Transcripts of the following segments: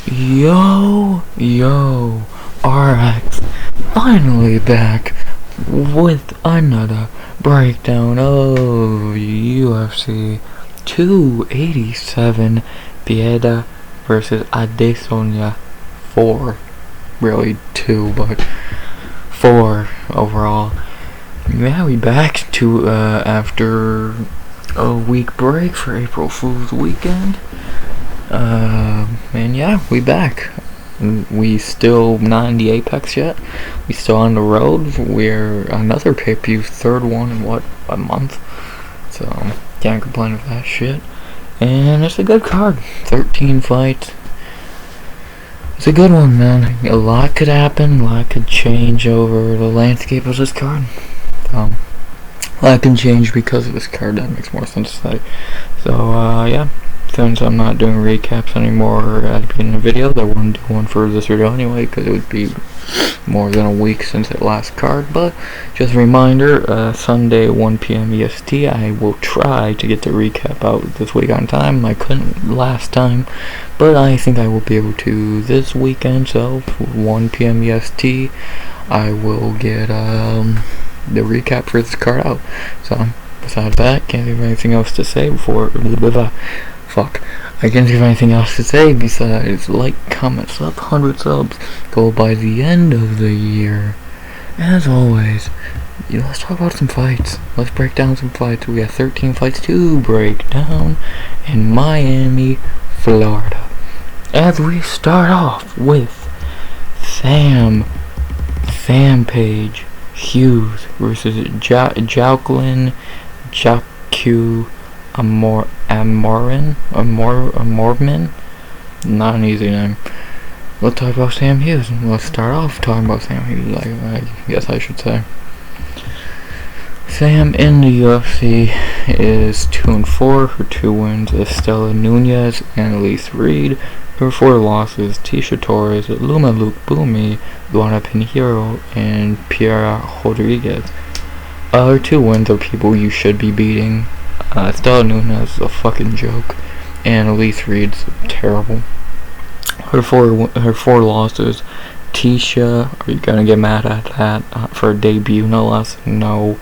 Yo, RX, finally back with another breakdown of UFC 287 Piedra versus Adesanya 4. Really 2, but 4 overall. Yeah, we back to after a week break for April Fool's weekend. And yeah, we back. We still not in the Apex yet. We still on the road. We're another pay-per-view, third one in a month. So can't complain with that shit. And it's a good card. 13 fights. It's a good one, man. A lot could happen. A lot could change over the landscape of this card. A lot can change because of this card. That makes more sense to say. So yeah. Since I'm not doing recaps anymore at the beginning of videos, I wouldn't do one for this video anyway, because it would be more than a week since the last card. But just a reminder, Sunday 1 p.m. EST, I will try to get the recap out this week on time. I couldn't last time, but I think I will be able to this weekend. So 1 p.m. EST, I will get the recap for this card out. So besides that, can't think of anything else to say before. I can't think of anything else to say besides like, comment, sub, 100 subs, go by the end of the year. As always, let's talk about some fights. Let's break down some fights. We got 13 fights to break down in Miami, Florida. As we start off with Sam Page Hughes versus Jaqueline Amorim? Not an easy name. Let's talk about Sam Hughes. Let's start off talking about Sam Hughes, I guess I should say. Sam in the UFC is 2-4. Her 2 wins is Stella Nunes and Elise Reed. Her 4 losses, Tisha Torres, Luma Luke Boomy, Luana Pinheiro, and Piera Rodriguez. Her 2 wins are people you should be beating. Stella Nunes is a fucking joke, and Elise Reed's terrible. Her four losses. Tisha, are you gonna get mad at that for a debut? No less. No.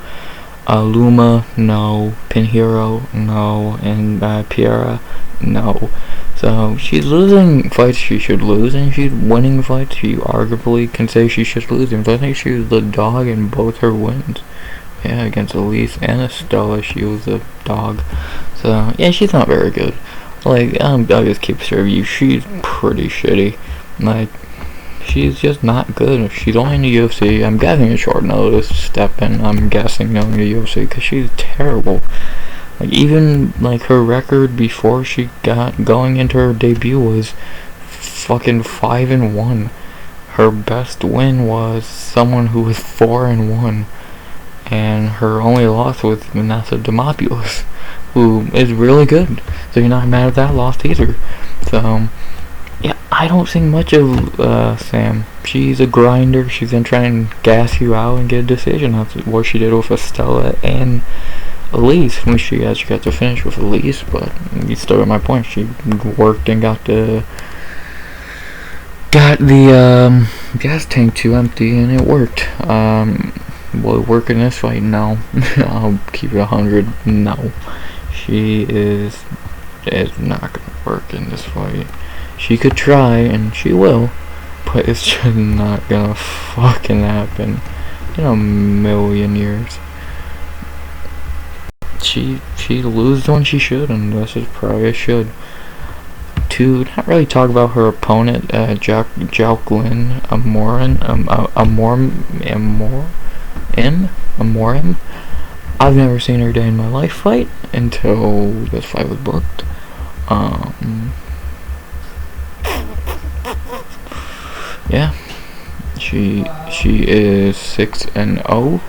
Luma, no. Pinheiro, no. And Piera, no. So she's losing fights she should lose, and she's winning fights she arguably can say she should lose. And I think she was the dog in both her wins. Yeah, against Elise and Estella, she was a dog. So, yeah, she's not very good. Like, I'll just keep serving you. She's pretty shitty. Like, she's just not good. She's only in the UFC. I'm guessing a short notice step in. I'm guessing knowing the UFC, because she's terrible. Like, even, like, her record before she got going into her debut was fucking 5-1. Her best win was someone who was 4-1. And her only loss was Nuerdanbieke, who is really good. So you're not mad at that loss either. So, yeah, I don't think much of Sam. She's a grinder. She's gonna try and gas you out and get a decision. That's what she did with Estella and Elise. When she got to finish with Elise, but you still got my point. She worked and got the gas tank too empty, and it worked. Will it work in this fight? No. I'll keep it 100. No. She is not gonna work in this fight. She could try, and she will, but it's just not gonna fucking happen in a million years. She loses when she should, and this is probably a should. To not really talk about her opponent, Jaqueline Amorim. I've never seen her day in my life fight until this fight was booked. Yeah, she is 6-0.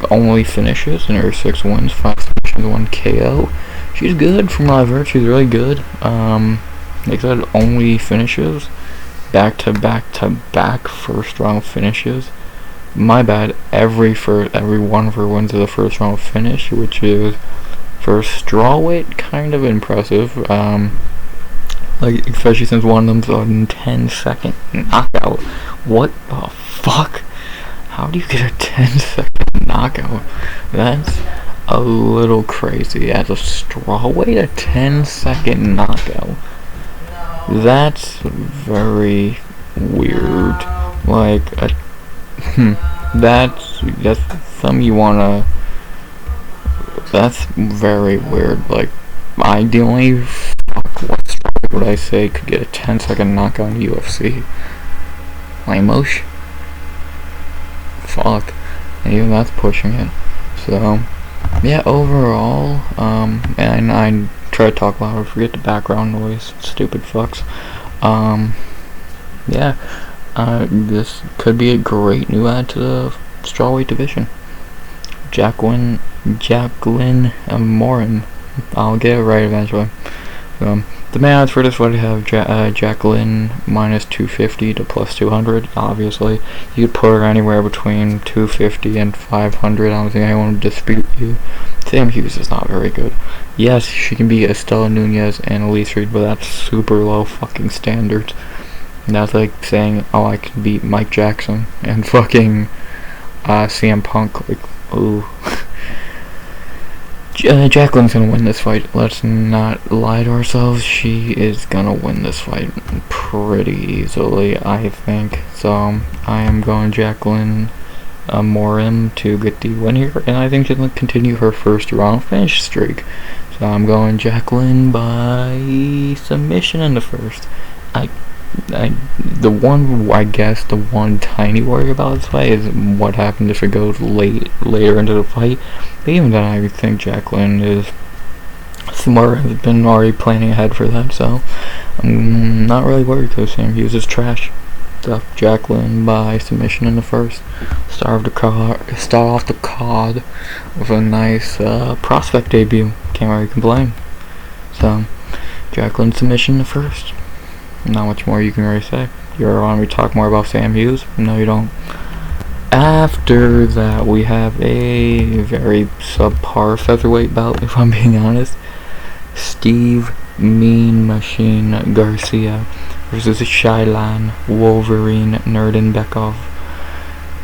Only finishes in her 6 wins, 5 submissions, 1 KO. She's good from what I've heard. She's really good. Like I said, only finishes, back to back first round finishes. My bad. Every one of her wins is a first round finish, which is for strawweight kind of impressive. Like, especially since one of them's a 10-second knockout. What the fuck? How do you get a 10-second knockout? That's a little crazy. As a strawweight, a 10-second knockout. That's very weird. Like, that's something you wanna. That's very weird. Like, ideally, what strawweight would I say could get a 10-second knockout in UFC? Lamos? Fuck. And even that's pushing it. So, yeah, overall, and I try to talk louder, forget the background noise, stupid fucks. Yeah, this could be a great new add to the strawweight division. Jaqueline Amorim. I'll get it right eventually. The main odds for this fight have Jaqueline minus 250 to plus 200. Obviously, you could put her anywhere between 250 and 500. I don't think anyone would dispute you. Sam Hughes is not very good. Yes, she can beat Estela Nunes and Elise Reed, but that's super low fucking standards. And that's like saying, oh, I can beat Mike Jackson and fucking CM Punk. Like, ooh. Jacqueline's gonna win this fight. Let's not lie to ourselves. She is gonna win this fight pretty easily, I think. So I am going Jaqueline Amorim to get the win here, and I think she's gonna continue her first round finish streak. So I'm going Jacqueline by submission in the first. The one tiny worry about this fight is what happens if it goes later into the fight. But even then, I think Jaqueline is smart, has been already planning ahead for that, so I'm not really worried because Sam Hughes is trash. So Jaqueline by submission in the first. Start off the card with a nice prospect debut. Can't really complain. So Jaqueline submission in the first. Not much more you can really say. You want me to talk more about Sam Hughes? No, you don't. After that, we have a very subpar featherweight bout, if I'm being honest. Steve Mean Machine Garcia versus Shayilan Wolverine Nuerdanbieke.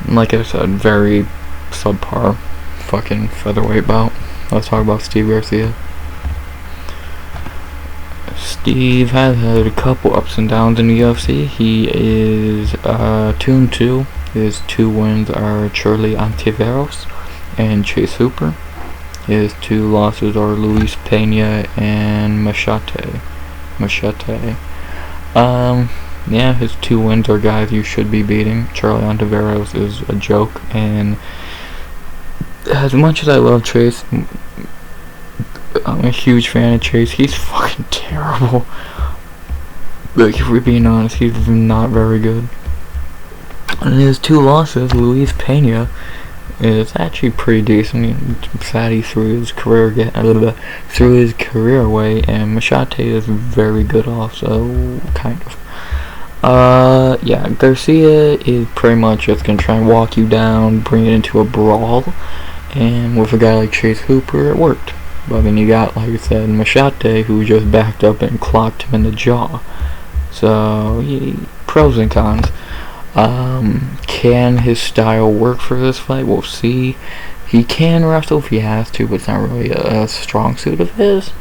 Like I said, very subpar fucking featherweight bout. Let's talk about Steve Garcia. Steve has had a couple ups and downs in the UFC. He is 2-2. His 2 wins are Charlie Antiveros and Chase Hooper. His 2 losses are Luis Pena and Meerschaert. Yeah, his 2 wins are guys you should be beating. Charlie Antiveros is a joke, and as much as I love Chase, I'm a huge fan of Chase. He's fucking terrible. Like, if we're being honest, he's not very good. And his 2 losses, Luis Pena is actually pretty decent. Sad he threw his career away, and Meerschaert is very good also, kind of. Yeah, Garcia is pretty much just gonna try and walk you down, bring it into a brawl, and with a guy like Chase Hooper, it worked. But then you got, like I said, Meerschaert, who just backed up and clocked him in the jaw. So, pros and cons. Can his style work for this fight? We'll see. He can wrestle if he has to, but it's not really a strong suit of his.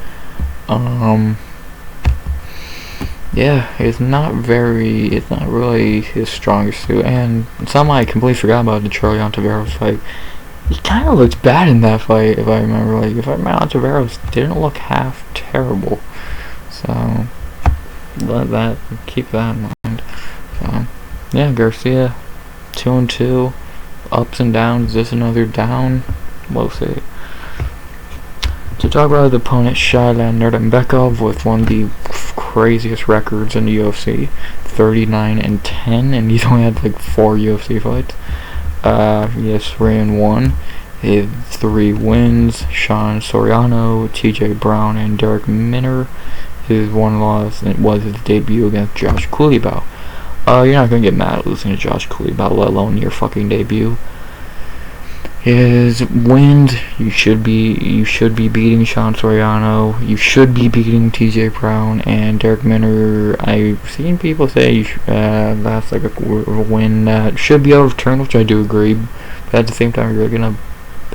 Yeah, it's not really his strongest suit. And something I completely forgot about the Charlie Ontiveros fight. He kind of looks bad in that fight, if I remember. Like, if I remember, Ontiveros didn't look half terrible. So, keep that in mind. So, yeah, Garcia, 2-2, ups and downs. Is this another down? We'll see. To talk about the opponent, Shayilan Nuerdanbieke, with one of the craziest records in the UFC, 39-10, and he's only had like 4 UFC fights. He has 3-1. His 3 wins: Sean Soriano, TJ Brown, and Derek Minner. His 1 loss was his debut against Josh Culibao. You're not gonna get mad at losing to Josh Culibao, let alone your fucking debut. his wins, you should be beating Sean Soriano, you should be beating TJ Brown and Derek Minner. I've seen people say that's like a win that should be overturned, which I do agree. But at the same time, we're gonna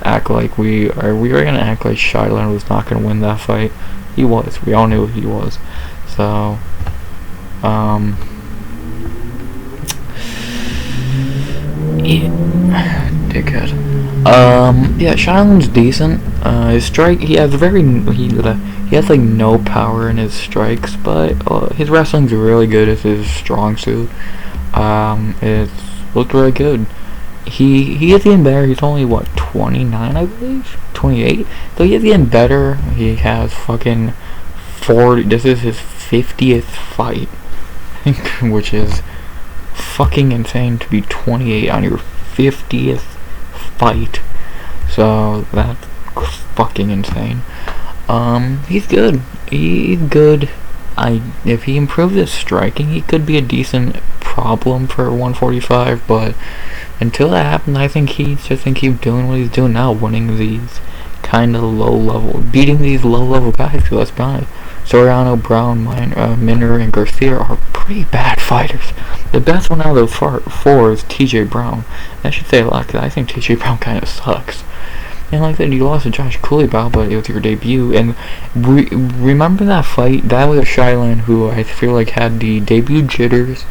act like we were gonna act like Shayilan was not gonna win that fight. He was. We all knew he was. So, dickhead. Yeah, Shayilan's decent. His strike, he has like no power in his strikes, but his wrestling's really good. It's his strong suit. It's looked really good. He is getting better. He's only what, 29, I believe, 28. So he is getting better. He has fucking 40. This is his 50th fight, which is fucking insane to be 28 on your 50th fight. So that's fucking insane. He's good. He's good. If he improves his striking, he could be a decent problem for 145. But until that happens, I think he's just gonna keep doing what he's doing now, winning these kind of beating these low-level guys. Cause let's be honest, Soriano, Brown, Minner, and Garcia are pretty bad fighters. The best one out of those four is TJ Brown. I should say a lot, because I think TJ Brown kind of sucks. And like I said, you lost to Josh Kulibau, but it was your debut. And remember that fight? That was a Shayilan who I feel like had the debut jitters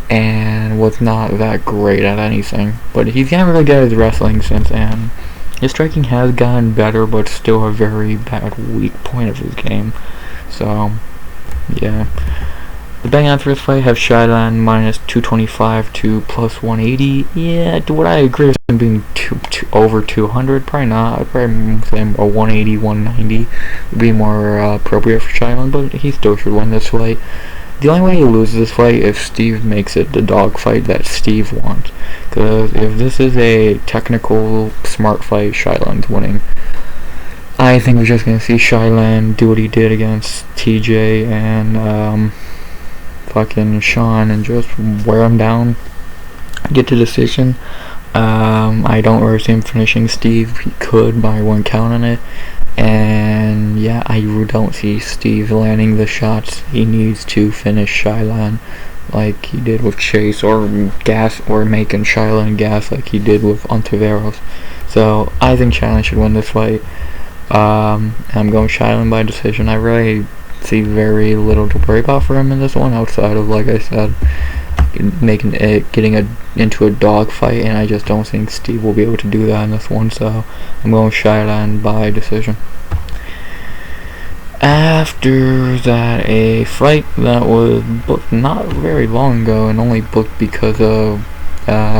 and was not that great at anything. But he's gotten really good at his wrestling since, and his striking has gotten better, but still a very bad weak point of his game. So, yeah. The betting odds for this fight have Shayilan minus 225 to plus 180. Yeah, would I agree with him being over 200? Probably not. I'd probably say a 180, 190 would be more appropriate for Shayilan, but he still should win this fight. The only way he loses this fight is if Steve makes it the dog fight that Steve wants. Because if this is a technical, smart fight, Shayilan's winning. I think we're just going to see Shayilan do what he did against TJ and fucking Sean and just wear him down, get the decision. I don't really see him finishing Steve. He could, but I wouldn't count on it. And yeah, I don't see Steve landing the shots he needs to finish Shayilan like he did with Chase, or making Shayilan gas like he did with Ontiveros. So I think Shayilan should win this fight. I'm going Shayilan by decision. I really see very little to worry about for him in this one, outside of, like I said, getting into a dog fight, and I just don't think Steve will be able to do that in this one. So I'm going Shayilan by decision. After that, a fight that was booked not very long ago and only booked because of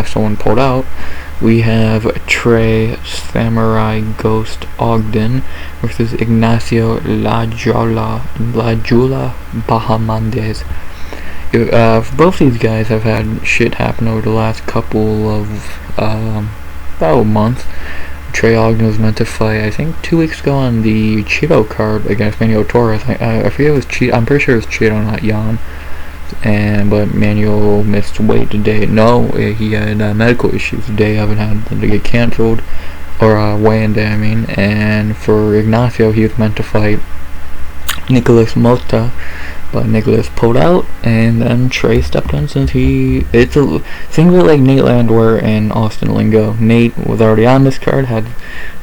someone pulled out. We have Trey Samurai Ghost Ogden versus Ignacio La Jula Bahamondes. Both these guys have had shit happen over the last couple of about a month. Trey Ogden was meant to fight, I think, 2 weeks ago on the Cheeto card against Manuel Torres. I forget it was Cheeto. I'm pretty sure it was Cheeto, not Jan. But Manuel missed weight today. No, he had medical issues today. Haven't had them to get canceled, or weigh-in day, I mean. And for Ignacio, he was meant to fight Nicholas Mota, but Nicholas pulled out, and then Trey stepped in since it's a thing with like Nate Landwehr and Austin Lingo. Nate was already on this card, had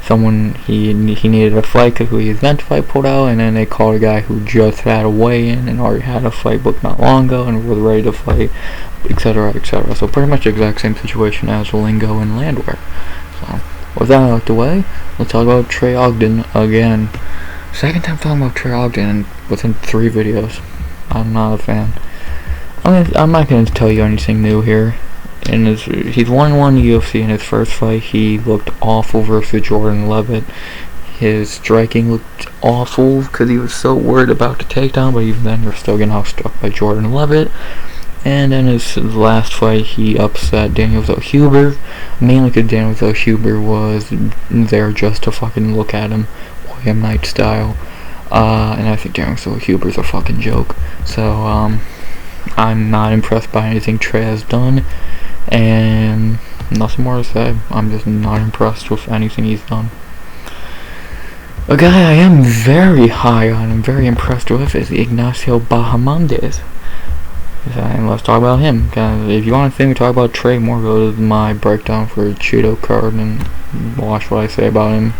someone he needed a fight because who he was meant to fight pulled out, and then they called a guy who just had a weigh-in and already had a fight booked not long ago and was ready to fight, etc., etc. So pretty much the exact same situation as Lingo and Landwehr. So with that out the way, let's talk about Trey Ogden again. Second time talking about Trey Ogden within 3 videos. I'm not a fan. I'm not going to tell you anything new here. He's 1-1 UFC in his first fight. He looked awful versus Jordan Levitt. His striking looked awful because he was so worried about the takedown, but even then you're still getting outstruck by Jordan Levitt. And in his last fight, he upset Daniel Zellhuber, mainly because Daniel Zellhuber was there just to fucking look at him, William Knight style. And I think Daniel Zellhuber's a fucking joke. So, I'm not impressed by anything Trey has done. And nothing more to say. I'm just not impressed with anything he's done. A guy I am very high on and very impressed with is Ignacio Bahamondes. And let's talk about him. If you want to see me talk about Trey more, go to my breakdown for Cheeto card and watch what I say about him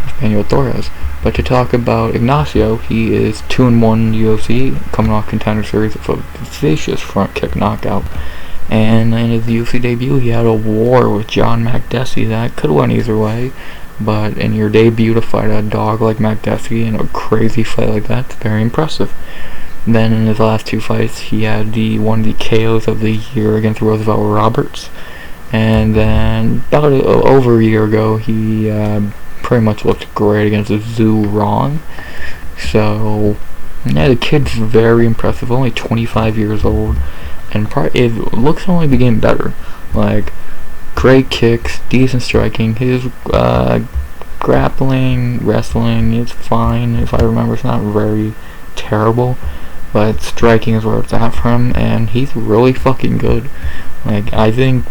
with Manuel Torres. But to talk about Ignacio, he is 2-1 UFC, coming off Contender Series with a vicious front kick knockout. And in his UFC debut, he had a war with John Makdessi that could have went either way. But in your debut to fight a dog like Makdessi in a crazy fight like that, it's very impressive. Then in his last 2 fights, he had one of the KOs of the year against Roosevelt Roberts. And then about over a year ago, he pretty much looked great against Zhu Rong. So yeah, the kid's very impressive. Only 25 years old, and it looks to only be getting better. Like, great kicks, decent striking. His grappling, wrestling is fine. If I remember, it's not very terrible, but striking is where it's at for him, and he's really fucking good. Like, I think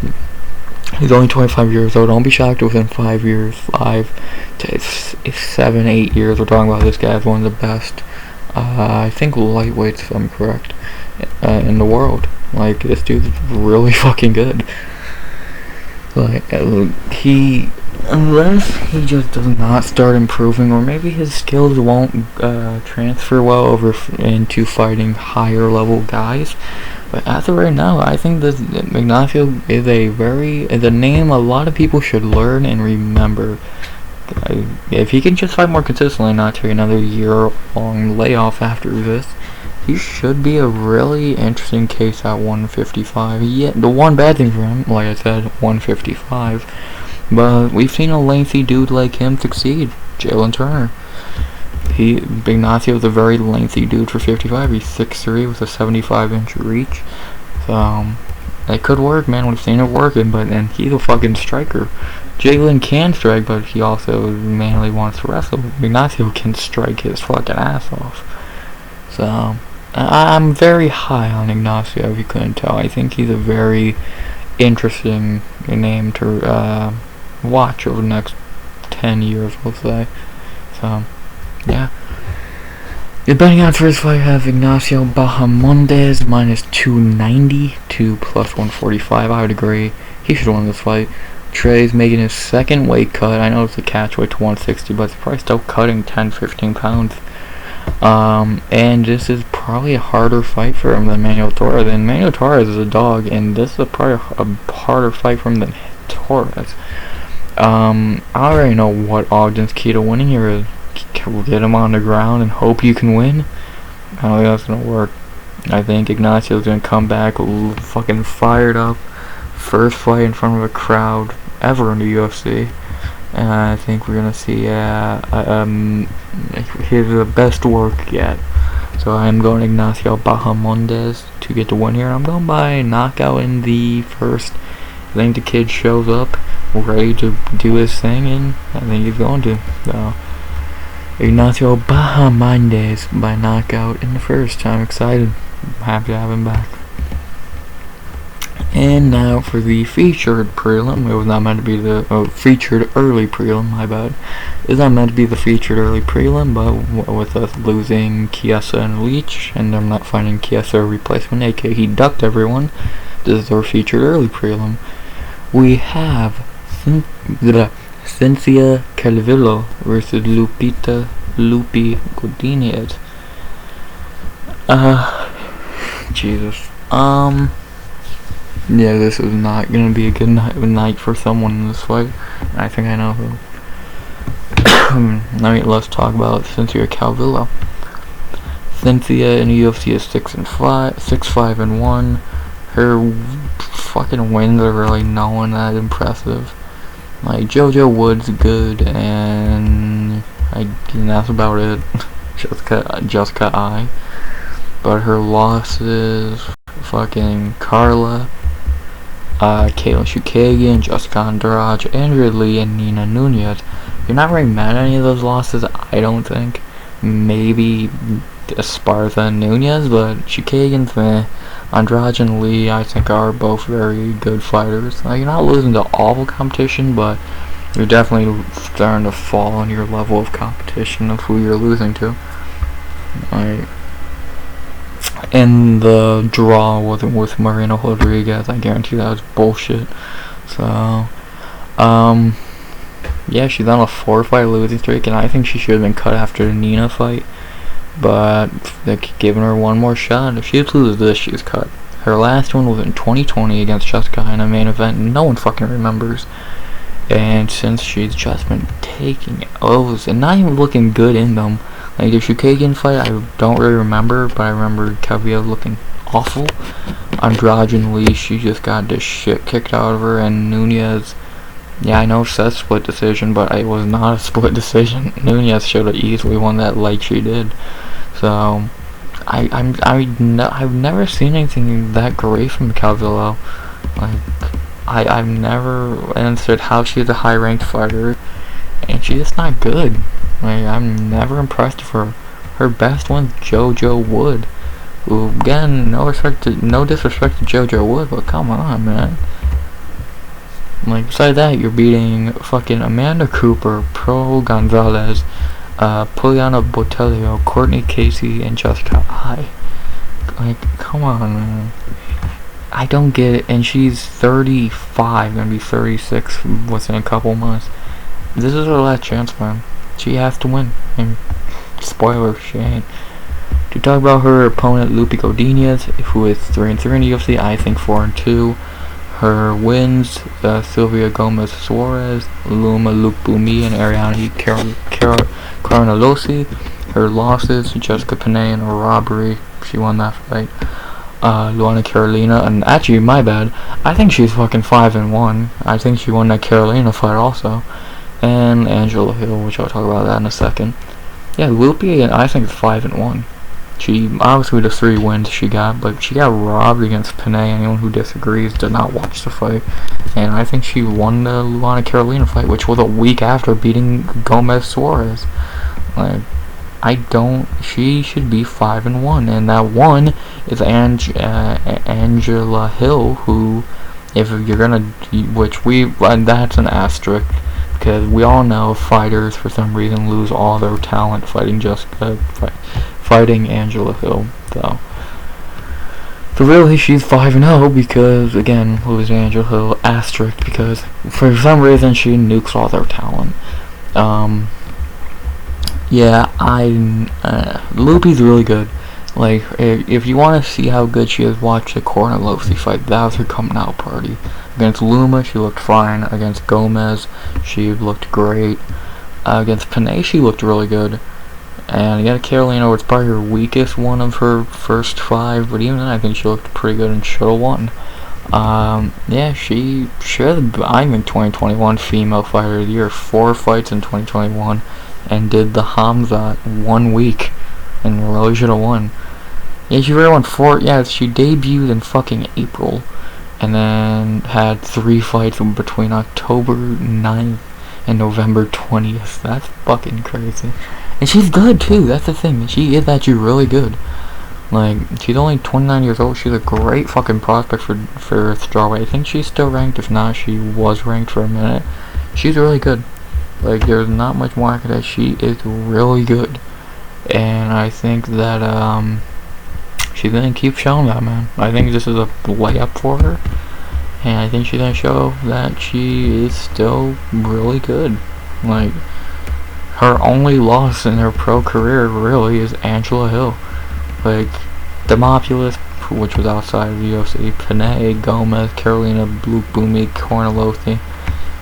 he's only 25 years old. Don't be shocked within 5 years, 5 to 7, 8 years, we're talking about this guy as one of the best, I think, lightweights, if I'm correct, in the world. Like, this dude's really fucking good. Like, unless he just does not start improving, or maybe his skills won't transfer well over into fighting higher level guys. But as of right now, I think this Ignacio is a name a lot of people should learn and remember. If he can just fight more consistently, not take another year-long layoff after this, he should be a really interesting case at 155. Yeah, the one bad thing for him, like I said, 155. But we've seen a lengthy dude like him succeed, Jalen Turner. Ignacio is a very lengthy dude for 55. He's 6'3" with a 75-inch reach. So it could work, man. We've seen it working, and he's a fucking striker. Jalen can strike, but he also mainly wants to wrestle. Ignacio can strike his fucking ass off. So I'm very high on Ignacio, if you couldn't tell. I think he's a very interesting name to watch over the next 10 years, we'll say. So, yeah. The betting odds for this fight have Ignacio Bahamondes minus 290 to plus 145. I would agree. He should win this fight. Trey's making his second weight cut. I know it's a catch weight to 160, but it's probably still cutting 10-15 pounds. And this is probably a harder fight for him than Manuel Torres. And Manuel Torres is a dog, and this is probably a harder fight for him than Torres. I already know what Ogden's key to winning here is. Get him on the ground and hope you can win. I don't think that's gonna work. I think Ignacio's gonna come back fucking fired up. First fight in front of a crowd ever in the UFC. And I think we're gonna see his best work yet. So I'm going Ignacio Bahamondes to get the win here. I'm going by knockout in the first. I think the kid shows up ready to do his thing, and I think he's going to. So Ignacio Bahamondes by knockout in the first. I'm excited. I'm happy to have him back. And now for the featured prelim. It was not meant to be the featured early prelim, my bad. It's not meant to be the featured early prelim, but with us losing Chiesa and Leach, and them not finding Chiesa a replacement, aka he ducked everyone, this is our featured early prelim. We have Cynthia Calvillo versus Lupita Godinez. Jesus. Yeah, this is not gonna be a good night for someone in this fight. I think I know who. Let's talk about Cynthia Calvillo. Cynthia in the UFC is 6-5-1. Her fucking wins are really not that impressive. Like, JoJo Wood's good, and that's about it. Jessica I. But her losses, fucking Carla, Caitlin Chukagian, Jessica Andrade, Andrea Lee, and Nina Nunez. You're not very mad at any of those losses, I don't think. Maybe Esparza and Nunez, but Chukagian's meh. Andrade and Lee, I think, are both very good fighters. You're not losing to all the competition, but you're definitely starting to fall in your level of competition of who you're losing to. And the draw wasn't with Marina Rodriguez. I guarantee that was bullshit. So, yeah, she's on a 4-fight losing streak, and I think she should have been cut after the Nina fight. But they're giving her one more shot. If she loses this, she's cut. Her last one was in 2020 against Jessica in a main event. No one fucking remembers. And since she's just been taking O's and not even looking good in them. Like the Shukagian fight, I don't really remember, but I remember Calvillo looking awful. Andrade and Lee, she just got this shit kicked out of her. And Nunes, yeah, I know it says split decision, but it was not a split decision. Nunes should have easily won that like she did. So, I've never seen anything that great from Calvillo. I've never understood how she's a high-ranked fighter, and she's just not good. I'm never impressed with her. Her best one's JoJo Wood, who, again, no disrespect to JoJo Wood, but come on, man. Besides that, you're beating fucking Amanda Cooper, Pro Gonzalez, Poliana Botelho, Courtney Casey, and Jessica I. Come on, man. I don't get it. And she's 35, gonna be 36 within a couple months. This is her last chance, man. She has to win. And spoiler, she ain't. To talk about her opponent, Lupita Godinez, who is 3-3 in the UFC, I think 4-2. Her wins, Sylvia Gomez Suarez, Luma Luke Bumi, and Ariane Carnalosi. Her losses, Jessica Panay in a robbery. She won that fight. Luana Carolina, and actually, my bad, I think she's fucking 5-1. I think she won that Carolina fight also. And Angela Hill, which I'll talk about that in a second. Yeah, Lupita, I think, is 5-1. She, obviously, the 3 wins she got, but she got robbed against Panay. Anyone who disagrees did not watch the fight. And I think she won the Luana Carolina fight, which was a week after beating Gomez Suarez. She should be 5-1, and that one is Angela Hill, who, if you're gonna, that's an asterisk, because we all know fighters for some reason lose all their talent fighting Angela Hill. So really, she's 5-0 because, again, losing Angela Hill, asterisk, because for some reason she nukes all their talent. Yeah, Lupi's really good. If you want to see how good she is, watch the Cornelowski fight. That was her coming out party. Against Luma, she looked fine. Against Gomez, she looked great. Against Panay, she looked really good. And against Carolina, it's probably her weakest one of her first 5, but even then, I think she looked pretty good and should have won. Yeah, she should have, I think, 2021 Female Fighter of the Year. 4 fights in 2021. And did the Hamza 1 week, and really should have won. Yeah, she really won 4. Yeah, she debuted in fucking April, and then had 3 fights between October 9th and November 20th. That's fucking crazy. And she's good too. That's the thing. She is actually really good. She's only 29 years old. She's a great fucking prospect for strawweight. I think she's still ranked. If not, she was ranked for a minute. She's really good. There's not much more after that. She is really good. And I think that, she's gonna keep showing that, man. I think this is a layup for her. And I think she's gonna show that she is still really good. Her only loss in her pro career, really, is Angela Hill. Demopoulos, which was outside of the UFC, Panay, Gomez, Carolina, Luke Bumi, Cornelowski.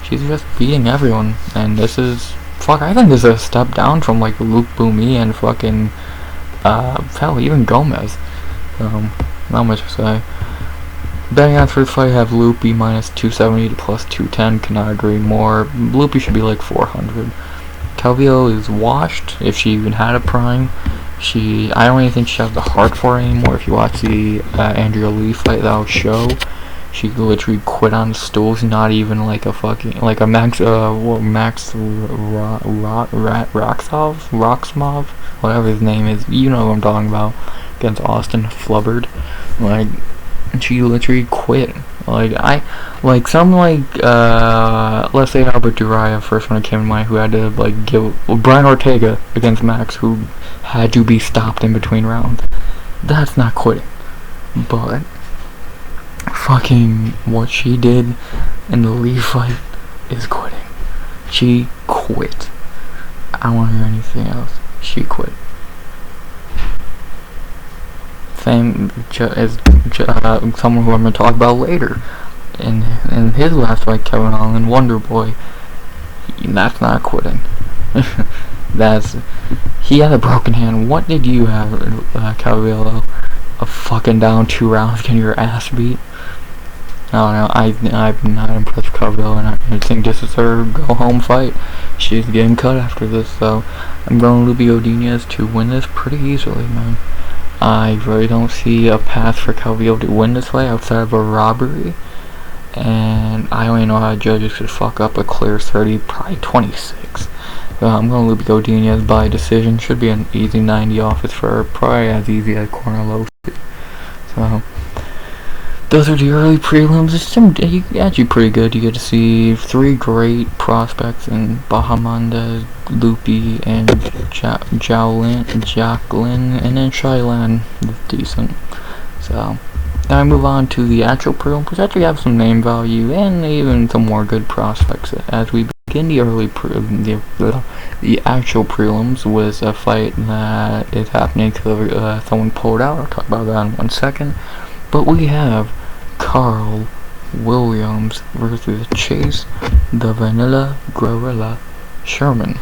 She's just beating everyone, and this is, I think this is a step down from, Luke Bumi and fucking, even Gomez. Not much to say. Betting odds for the fight have Lupi minus 270 to plus 210, cannot agree more. Lupi should be 400. Calvillo is washed, if she even had a prime. I don't even think she has the heart for it anymore. If you watch the Andrea Lee fight, that'll show. She literally quit on stools, not even a fucking, a Max Roxmov, whatever his name is, you know what I'm talking about, against Austin Flubbered. and she literally quit. Let's say Albert Duraya, first one that came to mind, who had to give Brian Ortega against Max, who had to be stopped in between rounds. That's not quitting, but fucking what she did in the Lee fight is quitting. She quit. I don't want to hear anything else. She quit. Same as someone who I'm going to talk about later. In his last fight, Kevin Holland, Wonder Boy. That's not quitting. He had a broken hand. What did you have, Calvillo? A fucking down 2 rounds, getting your ass beat. I don't know. I'm not impressed with Calvillo, and I think this is her go-home fight. She's getting cut after this, so I'm going Lupita Godinez to win this pretty easily, man. I really don't see a path for Calvillo to win this fight outside of a robbery, and I don't even know how judges could fuck up a clear 30, probably 26. I'm going Lupita Godinez by decision. Should be an easy 90 office for her, probably as easy as Cornelowski. So those are the early prelims. It's actually pretty good. You get to see 3 great prospects in Bahamondes, Lupi, and Jaqueline, and then Shayilan is decent. So now I move on to the actual prelims, which actually have some name value and even some more good prospects. As we begin the the actual prelims with a fight that is happening because someone pulled out. I'll talk about that in 1 second. But we have Karl Williams versus Chase the Vanilla Gorilla Sherman.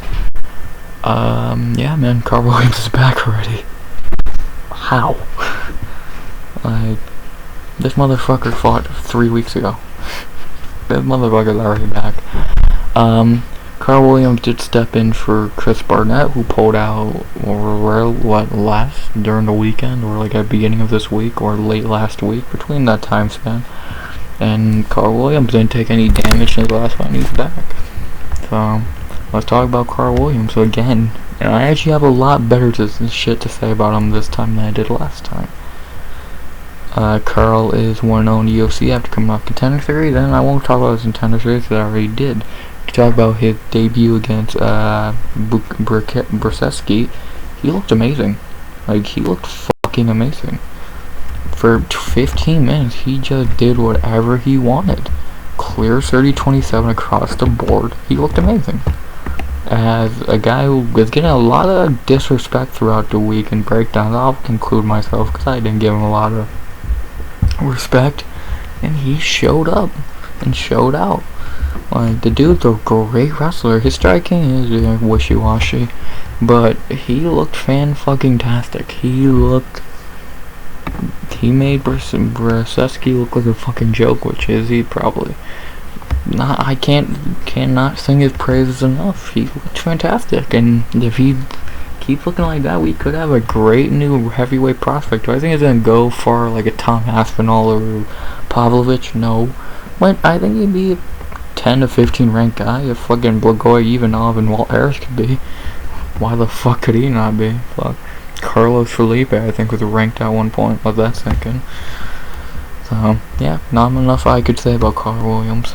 Yeah, man, Karl Williams is back already. How? This motherfucker fought 3 weeks ago. This motherfucker's already back. Karl Williams did step in for Chris Barnett, who pulled out during the weekend, or at the beginning of this week, or late last week, between that time span. And Karl Williams didn't take any damage in his last fight, and he's back. So let's talk about Karl Williams again. And I actually have a lot better shit to say about him this time than I did last time. Karl is 1-0 in the UFC after coming off Contender Series, and I won't talk about his Contender Series that I already did. To talk about his debut against Brzeski, he looked amazing. He looked fucking amazing. For 15 minutes, he just did whatever he wanted. Clear 30-27 across the board. He looked amazing. As a guy who was getting a lot of disrespect throughout the week and breakdowns, I'll include myself because I didn't give him a lot of respect, and he showed up and showed out. The dude's a great wrestler. His striking is wishy-washy, but he looked fan-fucking-tastic. He made Brzeski look like a fucking joke, which is he probably. I cannot sing his praises enough. He looked fantastic, and if he keeps looking like that, we could have a great new heavyweight prospect. Do I think he's gonna go far like a Tom Aspinall or Pavlovich? No, but I think he'd be a 10 to 15 ranked guy. If fucking Blagoy, Ivanov, and Walt Harris could be, why the fuck could he not be? Fuck. Carlos Felipe, I think, was ranked at one point. Let that sink in. So yeah, not enough I could say about Karl Williams.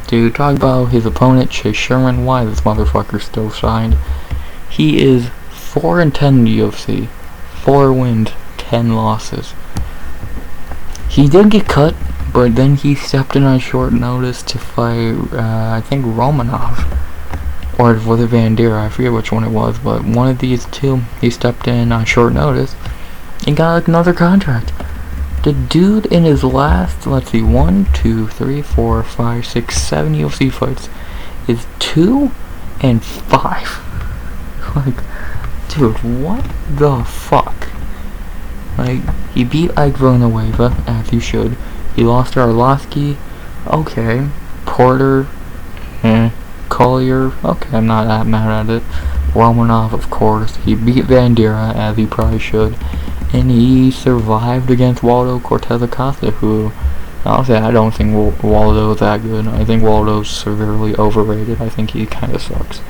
To talk about his opponent, Chase Sherman, why this motherfucker still signed. He is 4-10 in the UFC. 4 wins, 10 losses. He did get cut, but then he stepped in on short notice to fight, I think, Romanov. Or was it Vandera? I forget which one it was, but one of these two, he stepped in on short notice and got another contract. The dude in his last, 1, 2, 3, 4, 5, 6, 7 UFC fights is 2-5. Dude, what the fuck? He beat Ike Villanueva, as you should. He lost to Arlovsky, okay. Porter, Collier, okay, I'm not that mad at it. Romanov, of course. He beat Vandera, as he probably should. And he survived against Waldo Cortez Acosta, who, honestly, I don't think Waldo's that good. I think Waldo's severely overrated. I think he kind of sucks.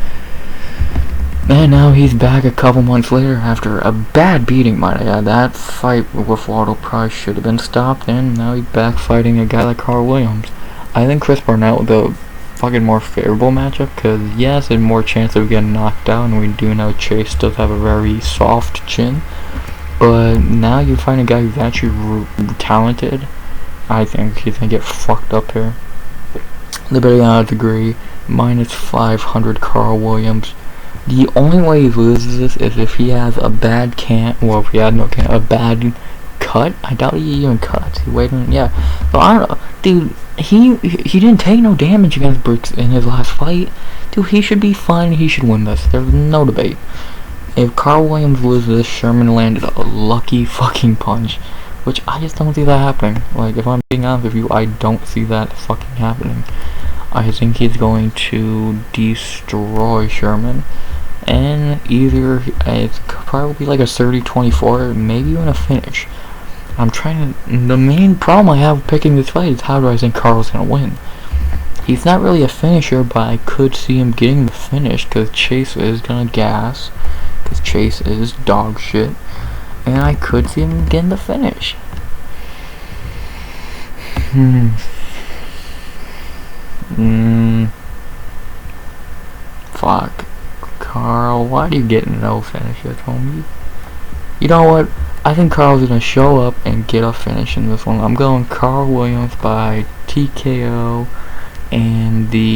And now he's back a couple months later after a bad beating, might I add. That fight with Waddle Price should have been stopped, and now he's back fighting a guy like Karl Williams. I think Chris Barnett the fucking more favorable matchup, because yes, there's more chance of getting knocked out, and we do know Chase does have a very soft chin. But now you find a guy who's actually talented. I think he's gonna get fucked up here. The betting odds agree. -500 Karl Williams. The only way he loses this is if he has a bad well, if he had no a bad cut. I doubt he even cuts. He waited, yeah. But I don't know, dude. He didn't take no damage against Brooks in his last fight. Dude, he should be fine. He should win this. There's no debate. If Karl Williams loses this, Sherman landed a lucky fucking punch, which I just don't see that happening. Like, if I'm being honest with you, I don't see that fucking happening. I think he's going to destroy Sherman, and either it's probably like a 30-24, maybe even a finish. The main problem I have picking this fight is how do I think Karl's gonna win? He's not really a finisher, but I could see him getting the finish because Chase is gonna gas, because Chase is dog shit, and I could see him getting the finish. Fuck. Karl, why do you get no finishes, homie? You know what? I think Karl's gonna show up and get a finish in this one. I'm going Karl Williams by TKO and the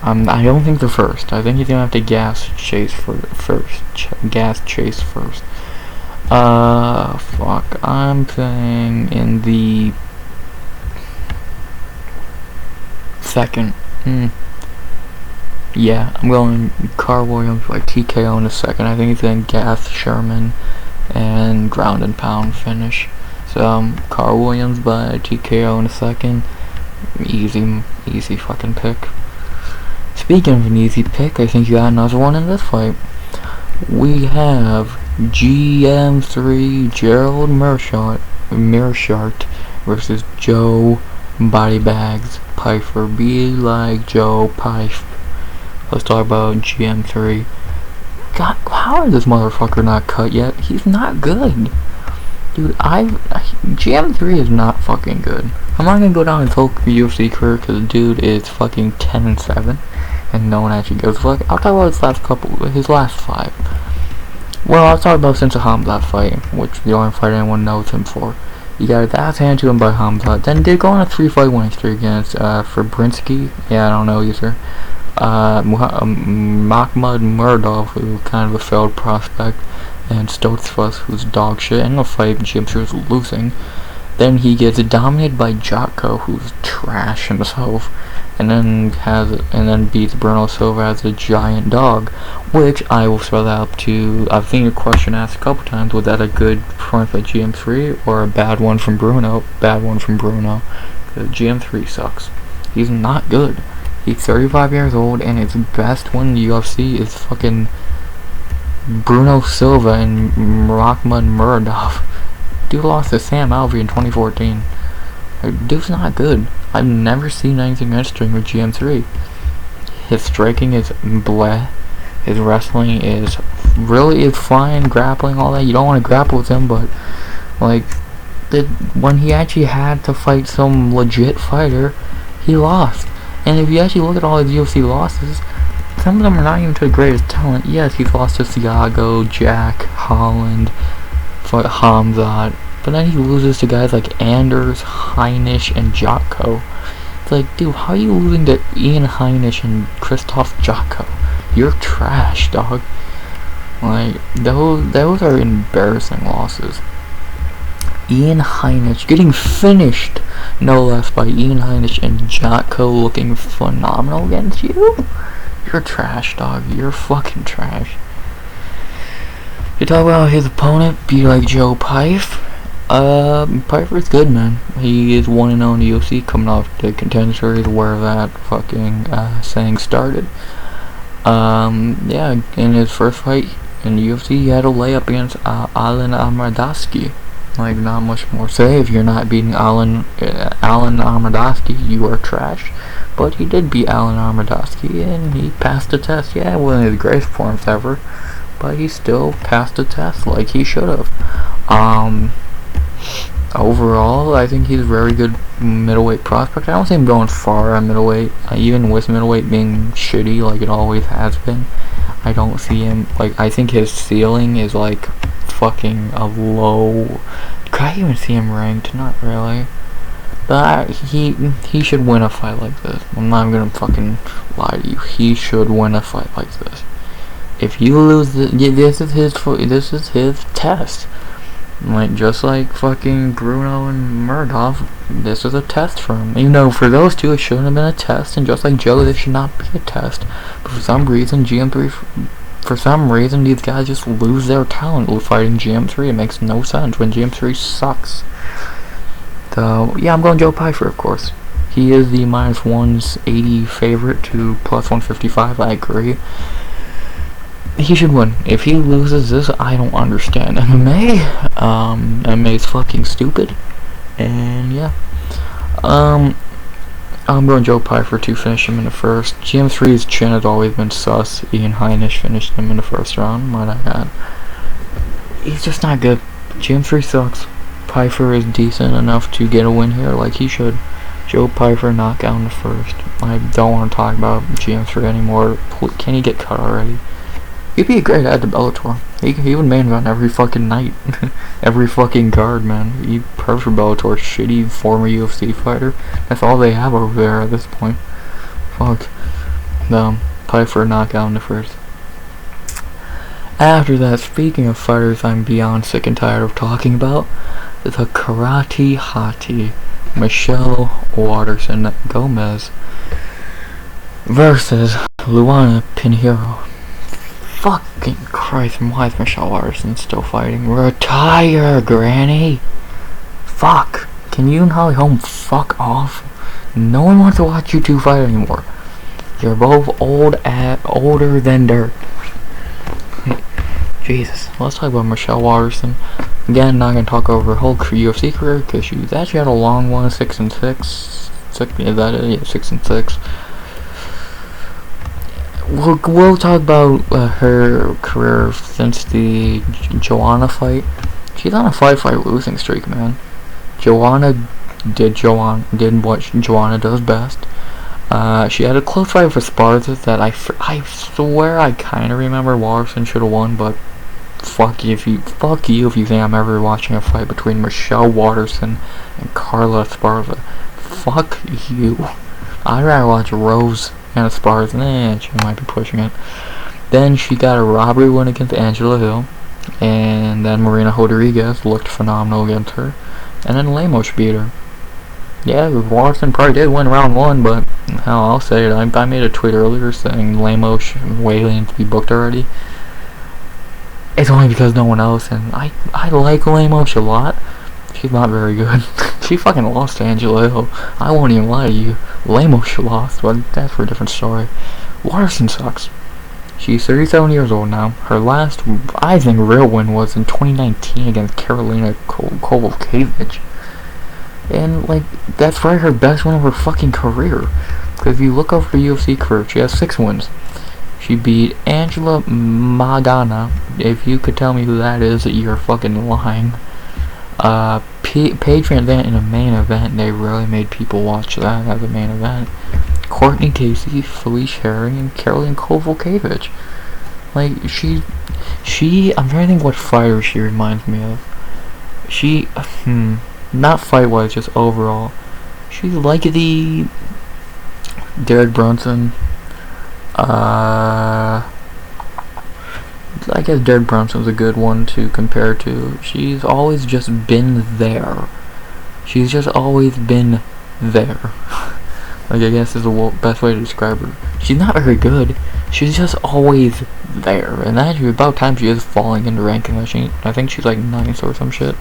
I don't think the first. I think he's gonna have to gas Chase first. Gas Chase first. Fuck. I'm saying in the second. Yeah, I'm going Karl Williams by TKO in a second. I think he's going to gas Sherman and ground and pound finish. So, Karl Williams by TKO in a second. Easy fucking pick. Speaking of an easy pick, I think you got another one in this fight. We have GM3 Gerald Meerschaert versus Joe Bodybags Pyfer. Be like Joe Pyfer. Let's talk about GM3. God, how is this motherfucker not cut yet? He's not good. Dude, GM3 is not fucking good. I'm not gonna go down his whole UFC career because the dude is fucking 10-7 and no one actually gives a fuck. I'll talk about his last 5. Well, I'll talk about since the Hamzat fight, which the only fight anyone knows him for. He got his ass handed to him by Hamzat, then did go on a 3-fight winning streak against Fabrinsky. Yeah, I don't know either. Mahmoud Muradov, who's kind of a failed prospect, and Stotzfus, who's dog shit. In a fight, GM3 was losing. Then he gets dominated by Jotko, who's trash himself, and then beats Bruno Silva as a giant dog, which I will throw that up to. I've seen your question asked a couple times: was that a good performance by GM3 or a bad one from Bruno? Bad one from Bruno. GM3 sucks. He's not good. He's 35 years old, and his best one in the UFC is fucking Bruno Silva and Mahmoud Muradov. Dude lost to Sam Alvey in 2014. Dude's not good. I've never seen anything interesting with GM3. His striking is bleh. His wrestling is fine, grappling, all that. You don't want to grapple with him, but like when he actually had to fight some legit fighter, he lost. And if you actually look at all his UFC losses, some of them are not even to the greatest talent. Yes, he's lost to Thiago, Jack, Holland, Hamzat, but then he loses to guys like Anders, Heinisch, and Jotko. It's like, dude, how are you losing to Ian Heinisch and Christoph Jotko? You're trash, dog. Like, those are embarrassing losses. Ian Heinisch getting finished, no less, by Ian Heinisch, and Jotko looking phenomenal against you? You're trash, dog. You're fucking trash. You talk about his opponent, be like Joe Pyfer. Pyfer's good, man. He is 1-0 in the UFC, coming off the Contender Series where that fucking saying started. Yeah, in his first fight in the UFC, he had a layup against Alan Amardaski. Like, not much more to say. If you're not beating Alan Armadowski, you are trash. But he did beat Alan Armadowski, and he passed the test. Yeah, it wasn't his greatest performance ever, but he still passed the test like he should have. Overall, I think he's a very good middleweight prospect. I don't see him going far at middleweight, even with middleweight being shitty like it always has been. I don't see him, like, I think his ceiling is like fucking a low. Could I even see him ranked? Not really. But he should win a fight like this. I'm not gonna fucking lie to you. He should win a fight like this. If you lose, this is his test. Like, just like fucking Bruno and Murdoch, this is a test for him. Even though for those two it shouldn't have been a test, and just like Joe, this should not be a test. But for some reason, these guys just lose their talent fighting GM3. It makes no sense when GM3 sucks. So, yeah, I'm going Joe Pyfer, of course. He is the minus 180 favorite to plus 155, I agree. He should win. If he loses this, I don't understand MMA. MMA is fucking stupid. And yeah. I'm going Joe Pyfer to finish him in the first. GM3's chin has always been sus. Ian Heinisch finished him in the first round. Might I add. He's just not good. GM3 sucks. Pyfer is decent enough to get a win here, like he should. Joe Pyfer knockout in the first. I don't want to talk about GM3 anymore. Can he get cut already? He'd be a great add to Bellator. He would main event every fucking night. Every fucking card, man. He'd perfect for Bellator. Shitty former UFC fighter. That's all they have over there at this point. Fuck. Pyfer knockout in the first. After that, speaking of fighters I'm beyond sick and tired of talking about, the Karate Hottie, Michelle Waterson-Gomez versus Luana Pinheiro. Fucking Christ, why is Michelle Waterson still fighting? Retire, Granny! Fuck. Can you and Holly Holm fuck off? No one wants to watch you two fight anymore. You're both older than dirt. Jesus. Let's talk about Michelle Waterson. Again, not gonna talk over her whole UFC career because she's actually had a long one, 6-6. Is that it? Yeah, 6-6. We'll talk about her career since the Joanna fight. She's on a 5-fight losing streak, man. Joanna did what Joanna does best. She had a close fight with Esparza that I swear I kind of remember Waterson should have won, but fuck you if you think I'm ever watching a fight between Michelle Waterson and Carla Esparza. Fuck you. I'd rather watch Rose and Esparza. She might be pushing it. Then she got a robbery win against Angela Hill, and then Marina Rodriguez looked phenomenal against her, and then Lemos beat her. Yeah, Waterson probably did win round 1, but hell, I'll say it. I made a tweet earlier saying Lemos waiting to be booked already. It's only because no one else, and I like Lemos a lot. She's not very good. She fucking lost to Angela Hill. I won't even lie to you. Lemos lost, but that's for a different story. Waterson sucks. She's 37 years old now. Her last, I think, real win was in 2019 against Karolina Kowalkiewicz. And, like, that's probably her best win of her fucking career. Because if you look over her UFC career, she has 6 wins. She beat Angela Magana. If you could tell me who that is, you're fucking lying. Paige Van Zandt in a main event. They really made people watch that as a main event. Courtney Casey, Felice Herring, and Caroline Kowalkiewicz. Like, I'm trying to think what fighter she reminds me of. Not fight-wise, just overall. She's like the Derek Brunson. I guess Derek Brunson's a good one to compare to. She's always just been there. She's just always been there. Like, I guess is the best way to describe her. She's not very good. She's just always there. And actually, about time she is falling into ranking. I think she's like 9th or some shit.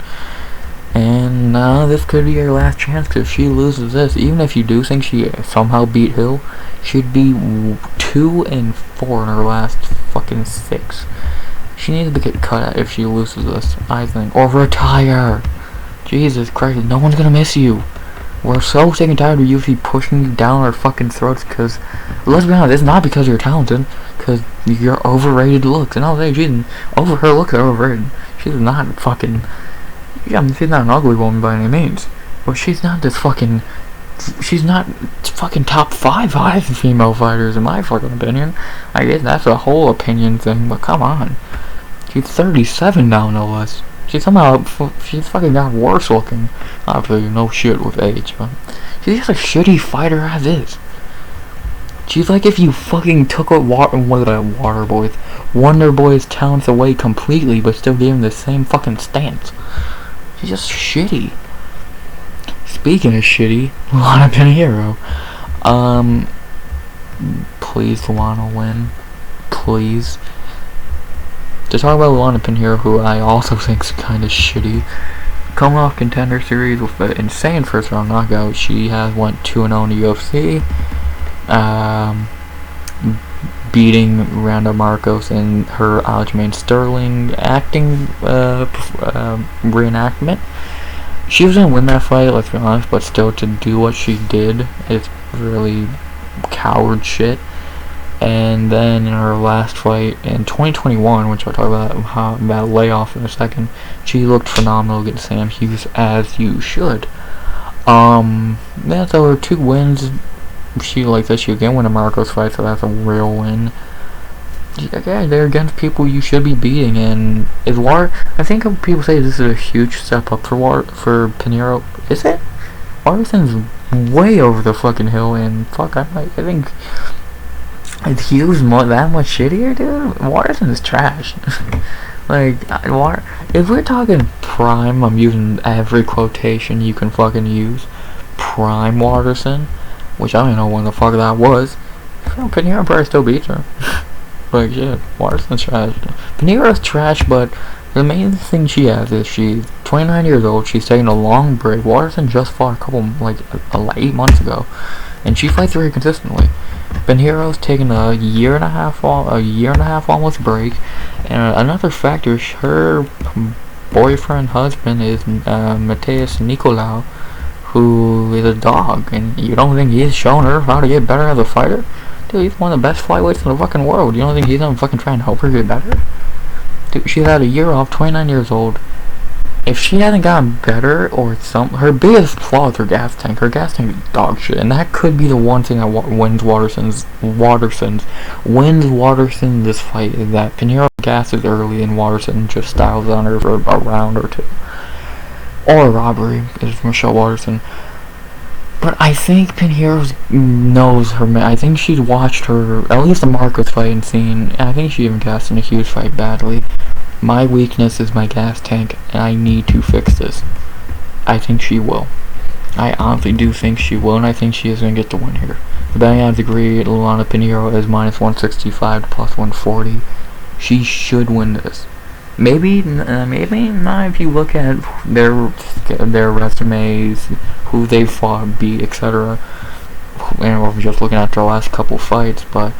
And this could be her last chance, because if she loses this, even if you do think she somehow beat Hill, she'd be 2-4 in her last fucking 6. She needs to get cut at if she loses this, I think. Or retire! Jesus Christ, no one's gonna miss you. We're so sick and tired of UFC pushing you down our fucking throats, because, let's be honest, it's not because you're talented, because you're overrated looks, and I'll say, her looks are overrated. She's not fucking, she's not an ugly woman by any means, but she's not fucking top 5 female fighters in my fucking opinion. I guess that's a whole opinion thing, but come on. She's 37 now, no less. She's fucking got worse looking. Obviously, no shit with age, but she's just a shitty fighter as is. She's like if you fucking took Wonder Boy's talents away completely, but still gave him the same fucking stance. She's just shitty. Speaking of shitty, Luana Pinheiro. Please, Luana, win. Please. To talk about Luana Pinheiro, who I also think is kind of shitty. Coming off Contender Series with an insane first round knockout, she has went 2-0 in the UFC. Beating Randa Marcos in her Aljamain Sterling acting reenactment. She was gonna win that fight, let's be honest, but still to do what she did is really coward shit. And then in her last fight in 2021, which I'll talk about layoff in a second, she looked phenomenal against Sam Hughes, as you should. Yeah, so her 2 wins, she like that she again win a Marcos fight, so that's a real win. Yeah, they're against people you should be beating, and I think people say this is a huge step up for Pinheiro. Is it? Waterson's way over the fucking hill, and fuck, I think is Hughes that much shittier, dude? Waterson is trash. Like, if we're talking prime, I'm using every quotation you can fucking use. Prime Waterson, which I don't even know when the fuck that was. Pinheiro probably still beats her. Like, shit, Waterson's trash. Pinheiro's trash, but the main thing she has is she's 29 years old, she's taking a long break. Waterson just fought a couple, like 8 months ago, and she fights very consistently. Pinheiro's taken a year and a half almost break, and another factor, her husband is Mateus Nicolau, who is a dog, and you don't think he's shown her how to get better as a fighter? Dude, he's one of the best flyweights in the fucking world. You don't think he's not fucking trying to help her get better? Dude, she's had a year off, 29 years old. If she hasn't gotten better, or her biggest flaw is her gas tank. Her gas tank is dog shit, and that could be the one thing that wins Waterson this fight, is that Pinheiro gasses early and Waterson just styles on her for a round or 2. Or a robbery, is Michelle Waterson. But I think Pinheiro knows her. I think she's watched her, at least the Marcos fight, and seen. I think she even gassed in a Hughes fight badly. My weakness is my gas tank, and I need to fix this. I think she will. I honestly do think she will, and I think she is going to get the win here. The betting odds agree. Luana Pinheiro is minus 165 to plus 140. She should win this. Maybe not if you look at their resumes, who they fought, beat, etc. Or just looking at their last couple fights, but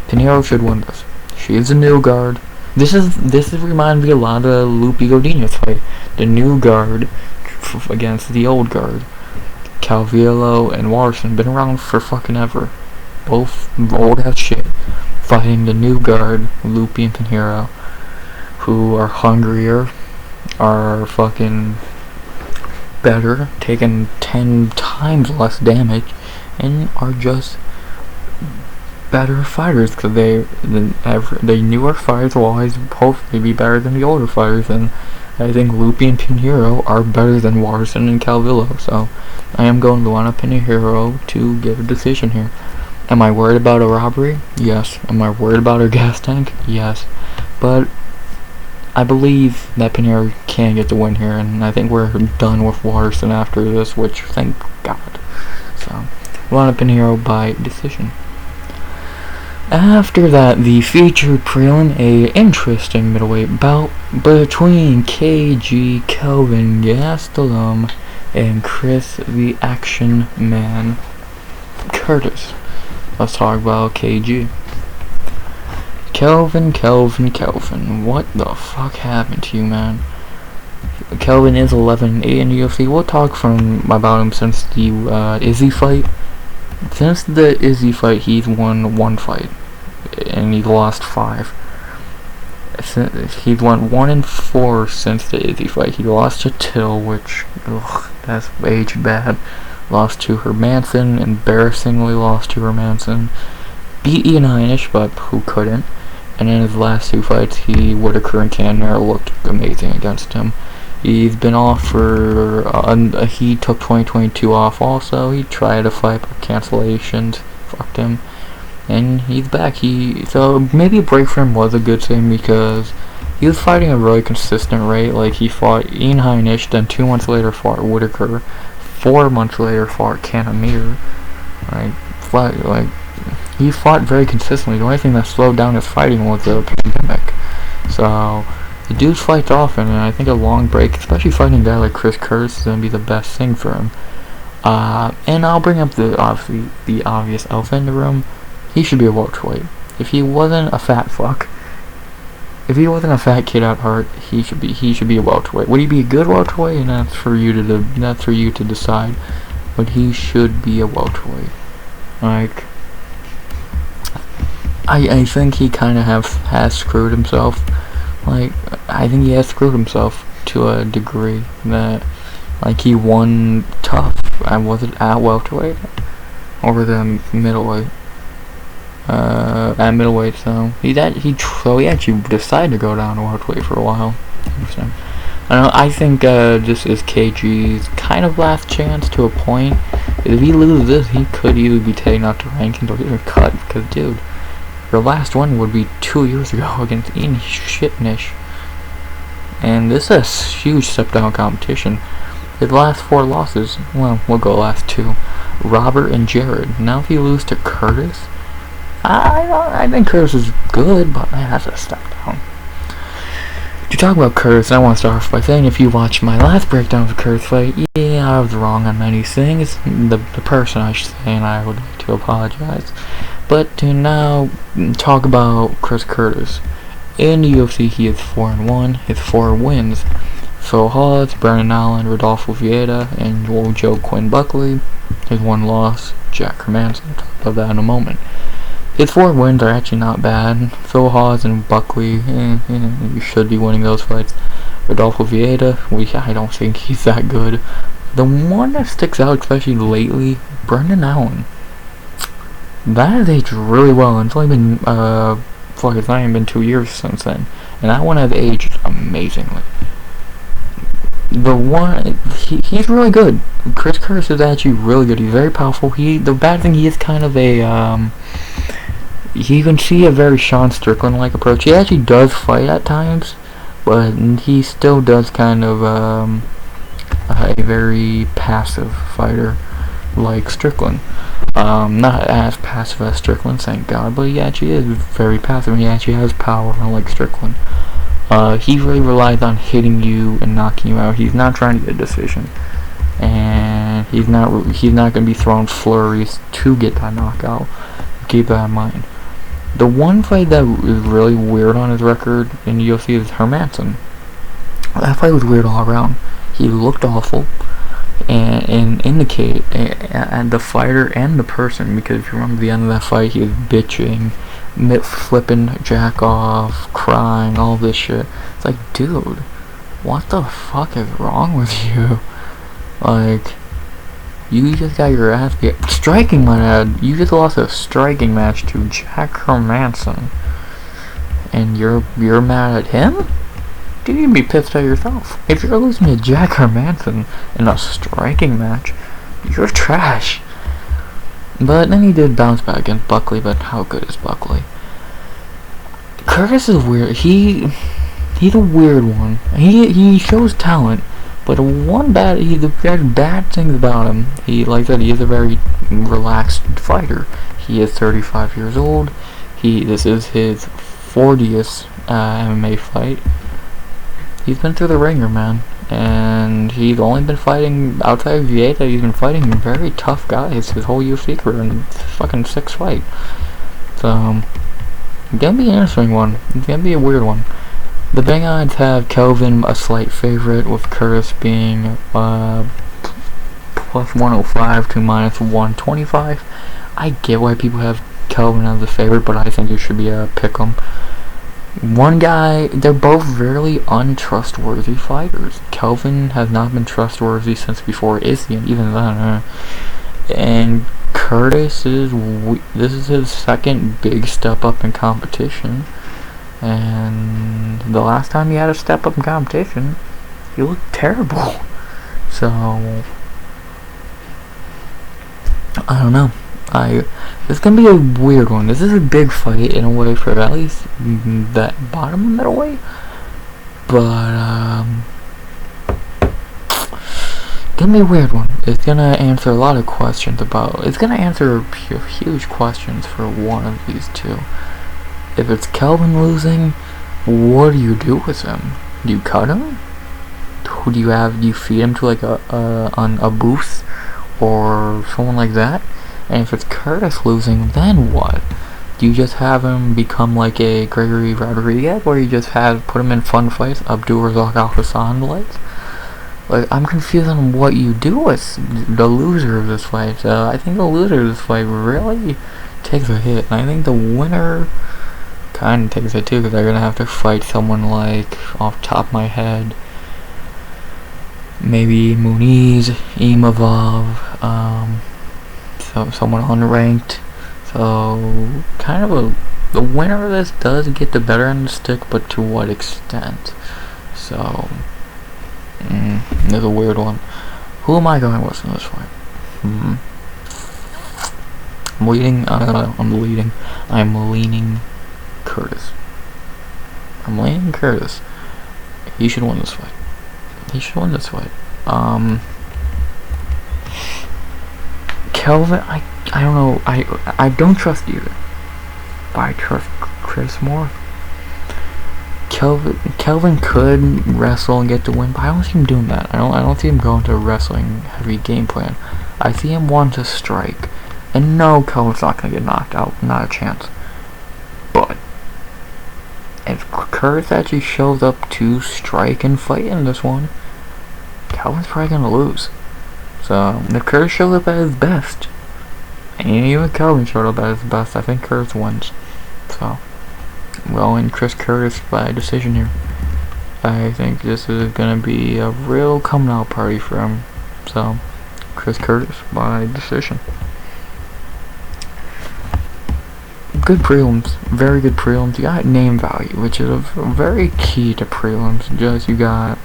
Pinheiro should win this. She is a new guard. This reminds me a lot of Lupi Godinez fight. The new guard against the old guard. Calvillo and Waterson been around for fucking ever. Both old as shit. Fighting the new guard, Lupi and Pinheiro, who are hungrier, are fucking better, taking 10 times less damage, and are just better fighters, because the newer fighters will always hopefully be better than the older fighters, and I think Lupi and Pinheiro are better than Waterson and Calvillo, so I am going Luana Pinheiro to get a decision here. Am I worried about a robbery? Yes. Am I worried about her gas tank? Yes. But I believe that Pinheiro can get the win here, and I think we're done with Waterson after this, which thank God. So, Luana Pinheiro by decision. After that, the featured prelim, a interesting middleweight bout between KG, Kelvin, Gastelum, and Chris the Action Man Curtis. Let's talk about KG. Kelvin, what the fuck happened to you, man? Kelvin is 11-8 in the UFC. We'll talk about him since the Izzy fight. Since the Izzy fight, he's won 1 fight, and he's lost 5. He's won 1-4 since the Izzy fight. He lost to Till, which, that's aged bad. Lost to Hermanson, embarrassingly lost to Hermanson. Beat Ian Heinisch, but who couldn't? And in his last 2 fights, Whitaker and Cannonier looked amazing against him. He's been off for, he took 2022 off also. He tried a fight, but cancellations fucked him. And he's back. So maybe a break for him was a good thing because he was fighting a really consistent rate. Like, he fought Ian Heinisch, then 2 months later fought Whitaker, 4 months later fought Cannonier. He fought very consistently. The only thing that slowed down his fighting was the pandemic. So the dude fights often, and I think a long break, especially fighting a guy like Chris Curtis, is going to be the best thing for him. And I'll bring up the obvious elephant in the room. He should be a welterweight. If he wasn't a fat fuck, if he wasn't a fat kid at heart, he should be a welterweight. Would he be a good welterweight? And that's for you to decide. But he should be a welterweight. Like, I think he kind of has screwed himself. Like, I think he has screwed himself to a degree that, like, he won tough. Was it at welterweight or the middleweight? At middleweight, so he actually decided to go down to welterweight for a while. Interesting. I think this is KG's kind of last chance to a point. If he loses this, he could either be taken out to rankings or even cut. Because, dude, your last one would be 2 years ago against Ian Shitnish. And this is a huge step down competition. His last 4 losses, well, we'll go last 2. Robert and Jared. Now if you lose to Curtis, I think Curtis is good, but man, that's a step down. To talk about Curtis, I want to start off by saying if you watched my last breakdown of the Curtis fight, yeah, I was wrong on many things. The person, I should say, and I would like to apologize. But to now talk about Chris Curtis. In the UFC, he is 4-1. His 4 wins: Phil Hawes, Brennan Allen, Rodolfo Vieira, and Joe Quinn Buckley. His 1 loss, Jack Hermanson. I'll talk about that in a moment. His 4 wins are actually not bad. Phil Hawes and Buckley, you should be winning those fights. Rodolfo Vieira, I don't think he's that good. The one that sticks out, especially lately, Brendan Allen. That has aged really well, and it's only been, it's not even been 2 years since then. And that one has aged amazingly. The one, he's really good. Chris Curtis is actually really good. He's very powerful. The bad thing, he is kind of a, you can see a very Sean Strickland-like approach. He actually does fight at times, but he still does kind of a very passive fighter like Strickland. Not as passive as Strickland, thank God, but he actually is very passive. He actually has power, unlike Strickland. He really relies on hitting you and knocking you out. He's not trying to get a decision, and he's not going to be throwing flurries to get that knockout. Keep that in mind. The one fight that is really weird on his record in the UFC is Hermanson. That fight was weird all around. He looked awful, and indicate and the fighter and the person, because if you remember the end of that fight, he was bitching, flipping Jack off, crying, all this shit. It's like, dude, what the fuck is wrong with you? Like, you just got your ass beat. Striking, my dad. You just lost a striking match to Jack Hermanson, and you're mad at him? Dude, you'd be pissed at yourself. If you're losing to Jack Hermanson in a striking match, you're trash. But then he did bounce back against Buckley, but how good is Buckley? Curtis is weird. He's a weird one. He shows talent, but there's bad things about him. Like I said, he is a very relaxed fighter. He is 35 years old. This is his 40th MMA fight. He's been through the ringer, man, and he's only been fighting outside of Vieira. He's been fighting very tough guys his whole UFC career in fucking 6 fights. So, it's gonna be an interesting one. It's gonna be a weird one. The big odds have Kelvin a slight favorite, with Curtis being plus 105 to minus 125. I get why people have Kelvin as a favorite, but I think it should be a pick'em. One guy, they're both very untrustworthy fighters. Kelvin has not been trustworthy since before Izzy, and even then, and Curtis this is his second big step up in competition, and the last time he had a step up in competition, he looked terrible. So I don't know. This is gonna be a weird one. This is a big fight in a way for at least that bottom middleweight, but gonna be a weird one. It's gonna answer a lot of questions about. It's gonna answer huge questions for one of these two. If it's Kelvin losing, what do you do with him? Do you cut him? Who do you have? Do you feed him to like a booth or someone like that? And if it's Curtis losing, then what? Do you just have him become like a Gregory Rodriguez, or you just put him in fun fights, Abdul Razak Al Hassan like, I'm confused on what you do with the loser of this fight. I think the loser of this fight really takes a hit, and I think the winner kind of takes it too, because they're gonna have to fight someone like, off the top of my head, maybe Muniz, Imavov, someone unranked. So kind of the winner of this does get the better end of the stick, but to what extent? So there's a weird one. Who am I going with in this fight? I'm leading Curtis. I'm leaning Curtis. He should win this fight. Kelvin, I don't know. I don't trust either, but I trust Chris more. Kelvin could wrestle and get the win, but I don't see him doing that. I don't see him going to a wrestling heavy game plan. I see him wanting to strike. And no, Kelvin's not gonna get knocked out, not a chance. But if Curtis actually shows up to strike and fight in this one, Kelvin's probably gonna lose. So if Curtis shows up at his best, and even Kelvin showed up at his best, I think Curtis wins. So I'm going Chris Curtis by decision here. I think this is gonna be a real coming out party for him. So Chris Curtis by decision. Good prelims, very good prelims. You got name value, which is very key to prelims. You got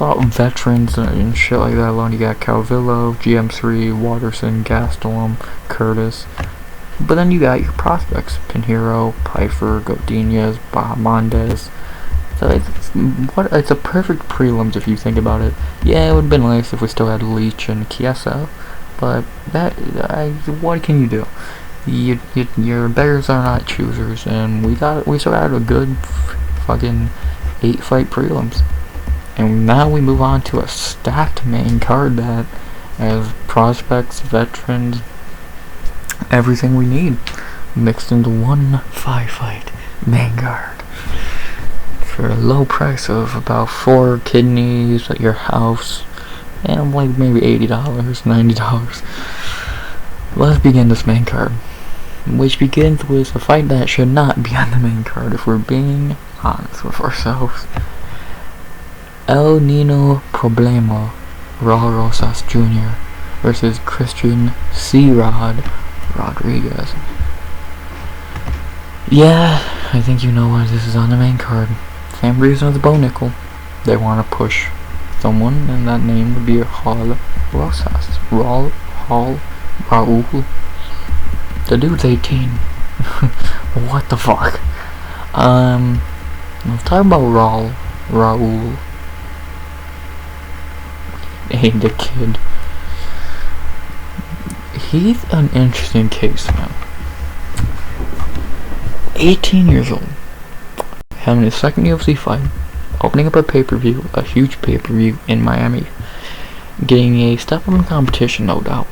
all veterans and shit like that alone. You got Calvillo, GM3, Waterson, Gastelum, Curtis. But then you got your prospects: Pinheiro, Pyfer, Godinez, Bahamondes. So it's a perfect prelims if you think about it. Yeah, it would have been nice if we still had Leach and Chiesa, but what can you do? Your beggars are not choosers, and we still had a good fucking 8-fight prelims. And now we move on to a stacked main card that has prospects, veterans, everything we need mixed into one 5-fight main card for a low price of about 4 kidneys at your house, and like maybe $80, $90. Let's begin this main card, which begins with a fight that should not be on the main card if we're being honest with ourselves. El Nino Problema, Raul Rosas Jr. versus Christian C-Rod Rodriguez. Yeah, I think you know why this is on the main card. Same reason as the Bo Nickel. They want to push someone, and that name would be Raul Rosas. Raul. The dude's 18. What the fuck? Let's talk about Raul. Hey, the kid. He's an interesting case, man. 18 years old, having his second UFC fight, opening up a pay-per-view, a huge pay-per-view in Miami, getting a step up in competition, no doubt.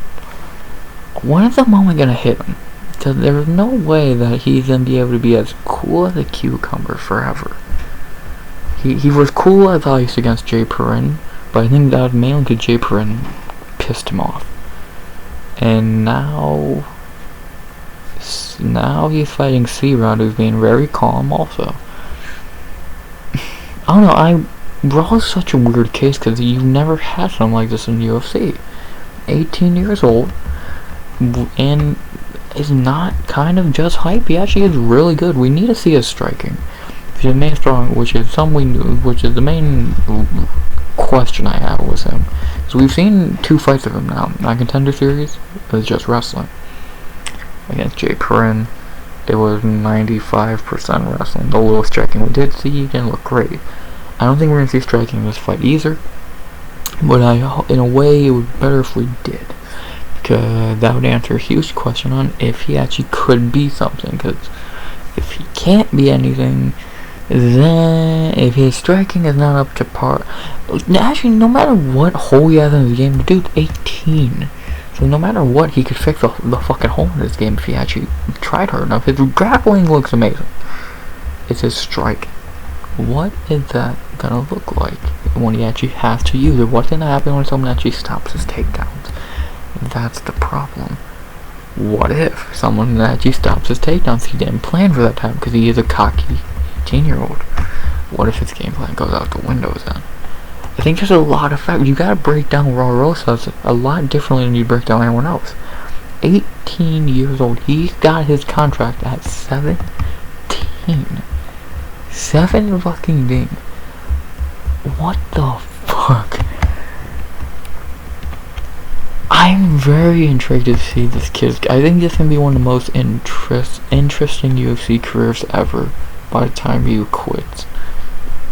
When is the moment gonna hit him? Because there's no way that he's gonna be able to be as cool as a cucumber forever. He was cool as ice against Jay Perrin, but I think that was mainly because Jay Perrin pissed him off. And now he's fighting C-Rod, who's being very calm also. I don't know, Raul is such a weird case because you've never had something like this in UFC. 18 years old, and is not kind of just hype. He actually is really good. We need to see his striking. His main strong, which is the main question I have with him. So we've seen 2 fights of him now. On Contender Series, it was just wrestling. Against Jay Perrin, it was 95% wrestling. The little striking we did see, he didn't look great. I don't think we're going to see striking in this fight either. But in a way, it would be better if we did. Because that would answer Hughes' question on if he actually could be something. Because if he can't be anything, then if his striking is not up to par, actually, no matter what hole he has in his game, the dude's 18. So no matter what, he could fix the fucking hole in his game if he actually tried hard enough. His grappling looks amazing. It's his striking. What is that gonna look like when he actually has to use it? What's gonna happen when someone actually stops his takedowns? That's the problem. What if someone actually stops his takedowns? He didn't plan for that time because he is a cocky 18-year-old. What if his game plan goes out the window then? I think there's a lot of factors. You gotta break down Raul Rosas a lot differently than you break down anyone else. 18 years old. He's got his contract at 17. 17. What the fuck? I'm very intrigued to see this kid. I think this can be one of the most interesting UFC careers ever by the time he quits.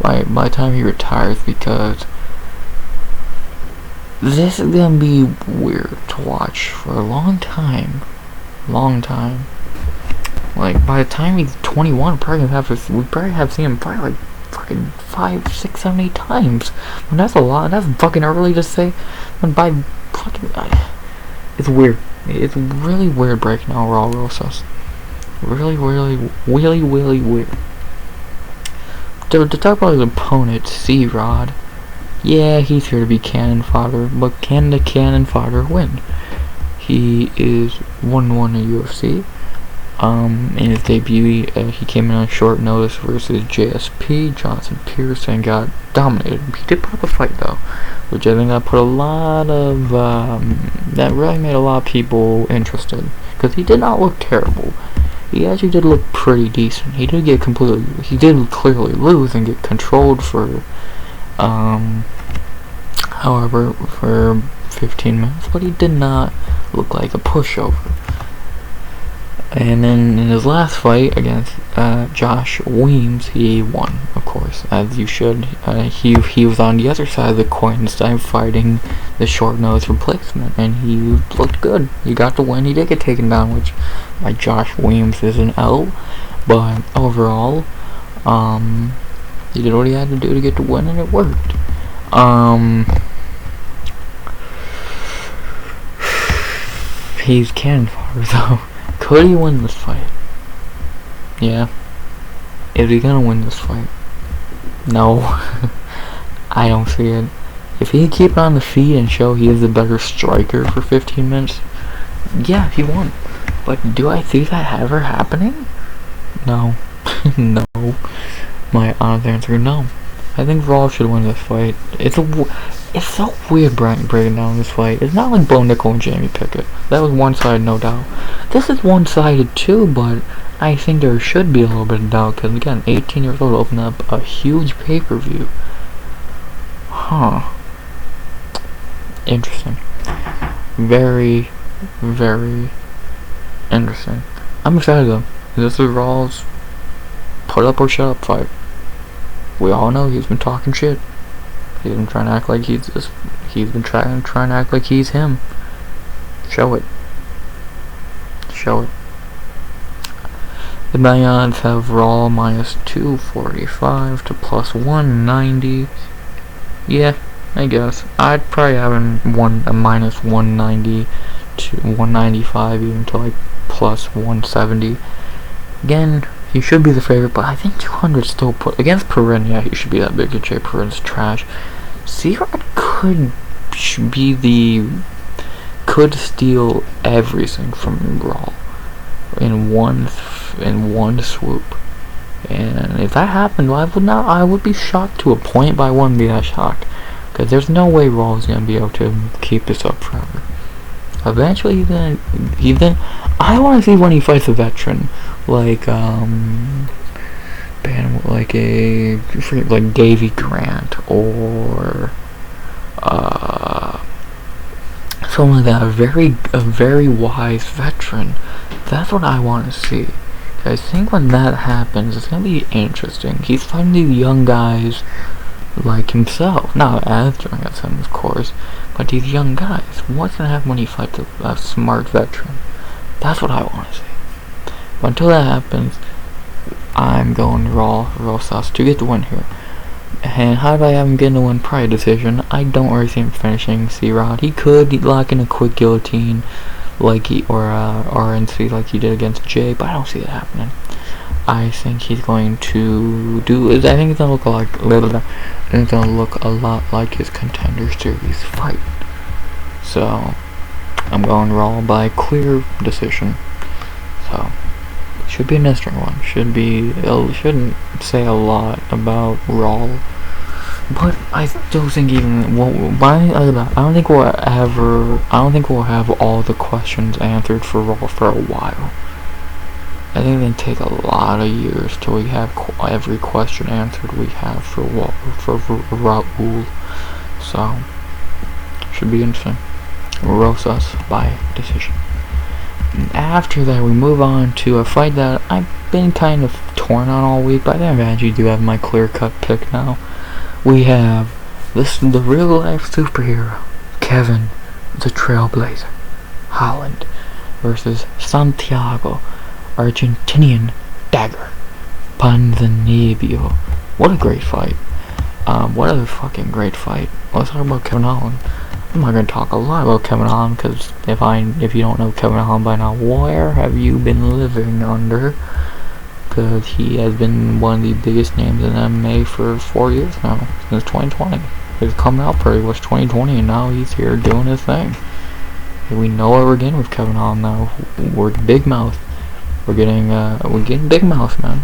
By the time he retires, because this is gonna be weird to watch for a long time. Like, by the time he's 21, we probably have seen him fight like fucking 5, 6, 7, 8 times. And that's a lot. That's fucking early to say. And by fucking, it's weird. It's really weird breaking down Raul Rosas. Really weird. To talk about his opponent, C-Rod. Yeah, he's here to be cannon fodder, but can the cannon fodder win? He is 1-1 in UFC. In his debut, he came in on short notice versus JSP, Johnson Pierce, and got dominated. He did put up a fight though, which I think that put a lot of, that really made a lot of people interested, because he did not look terrible. He actually did look pretty decent. He did clearly lose and get controlled for, however, for 15 minutes, but he did not look like a pushover. And then in his last fight against Josh Weems, he won, of course, as you should. He was on the other side of the coin this time, fighting the short nose replacement, and he looked good. He got the win. He did get taken down, which by Josh Weems is an L, but overall, he did what he had to do to get the win, and it worked. He's cannon fodder though. Could he win this fight? Yeah. Is he gonna win this fight? No. I don't see it. If he can keep it on the feet and show he is a better striker for 15 minutes, yeah, he won. But do I see that ever happening? No. No. My honest answer, no. I think Raul should win this fight. It's so weird breaking down this fight. It's not like Bo Nickel and Jamie Pickett. That was one-sided, no doubt. This is one-sided too, but I think there should be a little bit of doubt, because again, 18 years old opened up a huge pay-per-view. Huh. Interesting. Very, very interesting. I'm excited though. This is Raul's put up or shut up fight. We all know he's been talking shit. He's been trying to act like he's this. He's been trying to act like he's him. Show it. Show it. The odds have Raul minus 245 to plus 190. Yeah, I guess. I'd probably have a minus 190 to 195, even to like plus 170. Again, He should be the favorite, but I think 200 still put against Perrin. Yeah, he should be that big. Jay Perrin's trash. C-Rod could steal everything from Raul in one swoop. And if that happened, I would be shocked to a point, but I wouldn't be that shocked. Because there's no way Raul's gonna be able to keep this up forever. Eventually, I want to see when he fights a veteran, like Davy Grant or someone like that, a very wise veteran. That's what I want to see. I think when that happens, it's gonna be interesting. He's fighting these young guys like himself, not Adrian as him, of course, but these young guys. What's gonna happen when he fights a smart veteran? That's what I want to see. But until that happens, I'm going Rosas to get the win here. And how do I have him getting the win? Probably decision. I don't really see him finishing C-Rod. He could lock in a quick guillotine, or RNC like he did against Jay, but I don't see it happening. I think he's going to I think it's gonna look a lot like his Contender Series fight. So I'm going Raul by clear decision. So should be an interesting one. Shouldn't say a lot about Raul, but I still think I don't think we'll have all the questions answered for Raul for a while. I think it'll take a lot of years till we have every question answered we have for Raul. So should be interesting. Rosas by decision. And after that, we move on to a fight that I've been kind of torn on all week, but I think I actually do have my clear-cut pick now. We have the real-life superhero, Kelvin, the Trailblazer, Holland, versus Santiago, Argentinian Dagger, Ponzinibbio. What a great fight. What a fucking great fight. Let's talk about Kevin Holland. I'm not going to talk a lot about Kevin Holland, because if you don't know Kevin Holland by now, where have you been living under? Because he has been one of the biggest names in MMA for 4 years now, since 2020. His coming out party was 2020, and now he's here doing his thing. And we know what we're getting with Kevin Holland now. We're big mouth. We're getting big mouth, man.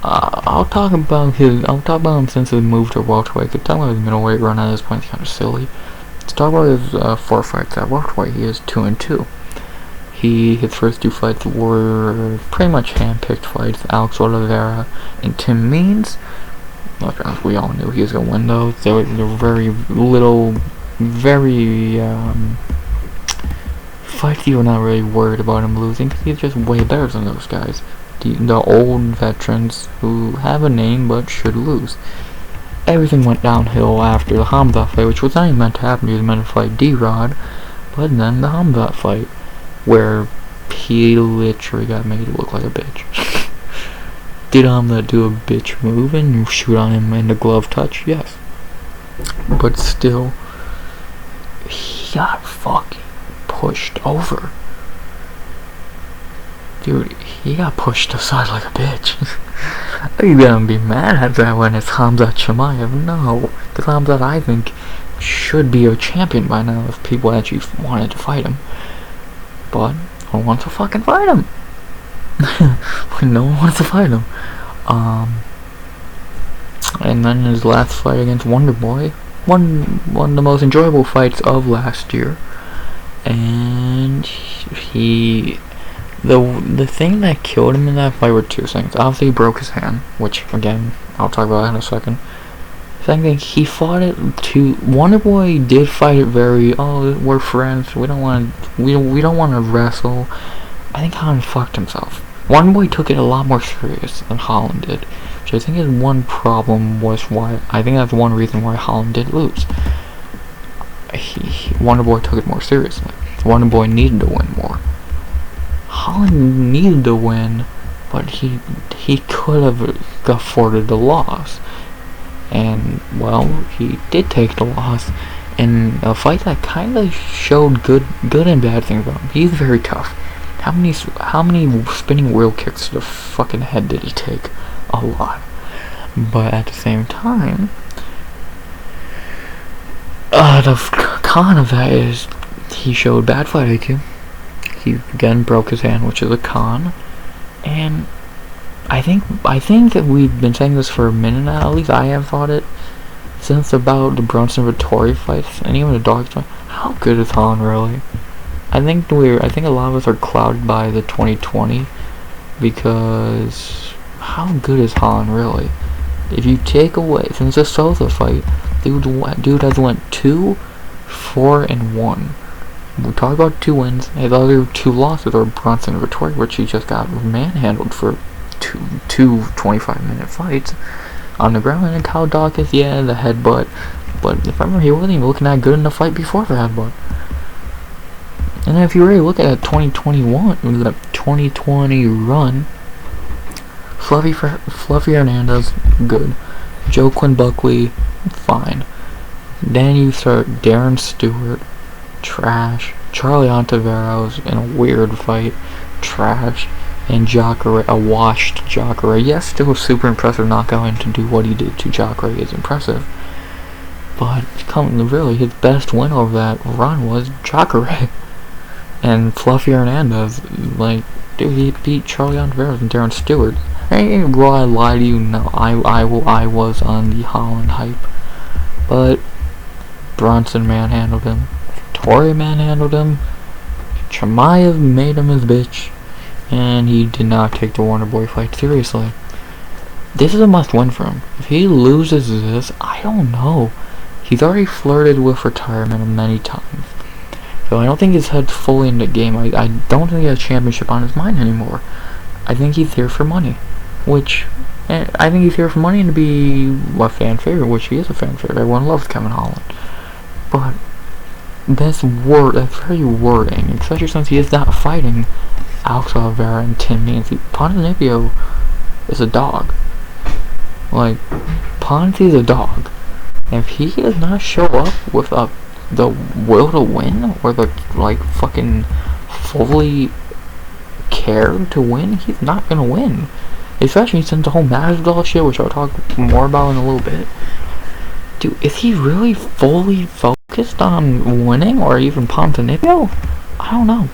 I'll talk about him since he moved to welterweight. Because talking about his middleweight run at this point is kind of silly. Let's talk about his 4 fights at welterweight. He is 2-2. His first 2 fights were pretty much hand-picked fights. Alex Oliveira and Tim Means. We all knew he was gonna win those. There was very fights you were not really worried about him losing, because he's just way better than those guys. The old veterans who have a name but should lose. Everything went downhill after the Hamza fight, which was not even meant to happen. He was meant to fight D-Rod, but then the Hamza fight, where he literally got made to look like a bitch. Did Hamza do a bitch move and shoot on him in the glove touch? Yes. But still, he got fucking pushed over. Dude, he got pushed aside like a bitch. Are you gonna be mad at that when it's Khamzat Chimaev? No. Because Khamzat, I think, should be a champion by now if people actually wanted to fight him. But no one wants to fucking fight him. No one wants to fight him. And then his last fight against Wonderboy, one of the most enjoyable fights of last year. And the thing that killed him in that fight were 2 things. Obviously, he broke his hand, which again I'll talk about that in a second. Second thing, he fought it to Wonderboy did fight it very. Oh, we're friends. We don't want to wrestle. I think Holland fucked himself. Wonderboy took it a lot more serious than Holland did, which I think is one problem. I think that's one reason why Holland did lose. Wonderboy took it more seriously. Wonderboy needed to win more. Holland needed to win, but he could have afforded the loss. And, well, he did take the loss in a fight that kind of showed good and bad things about him. He's very tough. How many spinning wheel kicks to the fucking head did he take? A lot. But at the same time, the con of that is he showed bad fight IQ. He again broke his hand, which is a con. And I think that we've been saying this for a minute now. At least I have thought it since about the Brunson-Vettori fights and even the dog fight. How good is Holland really? I think a lot of us are clouded by the 2020 because how good is Holland really? If you take away since the Sosa fight, dude has went 2-4-1. We talk about 2 wins. His other 2 losses are Brunson-Vettori, which he just got manhandled for two 25-minute fights on the ground, and Kyle Dawkins, yeah, the headbutt. But if I remember, he wasn't even looking that good in the fight before the headbutt. And then if you really look at that 2020 run, Fluffy Hernandez, good. Jaqueline Buckley, fine. Then you start Darren Stewart, trash. Charlie Ontiveros in a weird fight, trash. And Jacare, a washed Jacare. Yes, still a super impressive knockout, and to do what he did to Jacare is impressive. But really, his best win over that run was Jacare. And Fluffy Hernandez, like, dude, he beat Charlie Ontiveros and Darren Stewart. Hey, will I lie to you? No, I was on the Holland hype. But Bronson manhandled him. Vettori manhandled him. Chimaev made him his bitch. And he did not take the Wonder Boy fight seriously. This is a must-win for him. If he loses this, I don't know. He's already flirted with retirement many times. So I don't think his head's fully in the game. I don't think he has a championship on his mind anymore. I think he's here for money. I think he's here for money and to be a fan favorite, which he is a fan favorite. Everyone loves Kevin Holland. But that's very worrying, especially since he is not fighting Alex Oliveira and Tim Nancy. Ponzinibbio is a dog. Like, Ponzi's a dog. And if he does not show up with the will to win, or the, like, fucking fully care to win, he's not gonna win. Especially since the whole Masvidal shit, which I'll talk more about in a little bit. Dude, is he really fully focused on winning, or even Ponzinibbio? I don't know.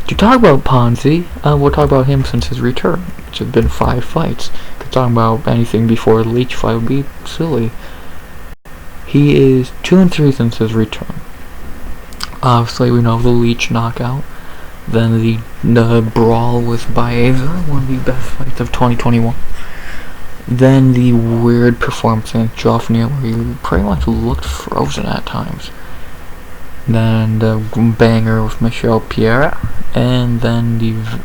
To talk about Ponzi, we'll talk about him since his return, which has been 5 fights. Because talking about anything before the Leech fight would be silly. He is 2-3 since his return. Obviously, we know the Leech knockout. Then the brawl with Baeza, one of the best fights of 2021. Then the weird performance in Joffrey, where he pretty much looked frozen at times. Then the banger with Michelle Pierre, and then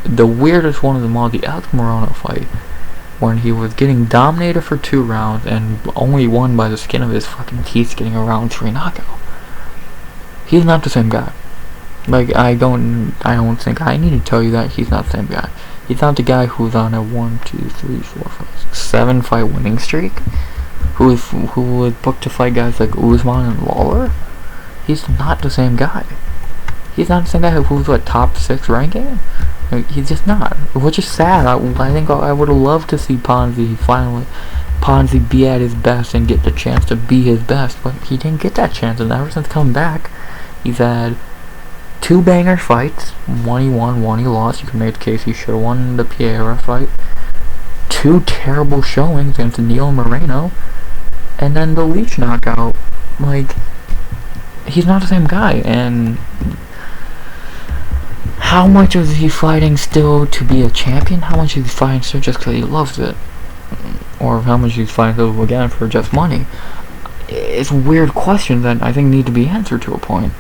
the weirdest one of them all, the Alex Morono fight, when he was getting dominated for 2 rounds and only won by the skin of his fucking teeth, getting a round 3 knockout. He's not the same guy. Like, I don't think I need to tell you that he's not the same guy. He's not the guy who's on a 1, 2, 3, 4, 5, 6, 7 fight winning streak, who was booked to fight guys like Usman and Lawler. He's not the same guy. He's not the same guy who's what, top 6 ranking. Like, he's just not, which is sad. I think I would have loved to see Ponzi be at his best and get the chance to be his best, but he didn't get that chance. And ever since coming back, he's had 2 banger fights. One he won, one he lost. You can make the case he should have won the Piera fight. 2 terrible showings against Neil Moreno, and then the Leech knockout. Like, he's not the same guy. And how much is he fighting still to be a champion? How much is he fighting still just because he loves it? Or how much he's fighting still again for just money? It's weird questions that I think need to be answered to a point.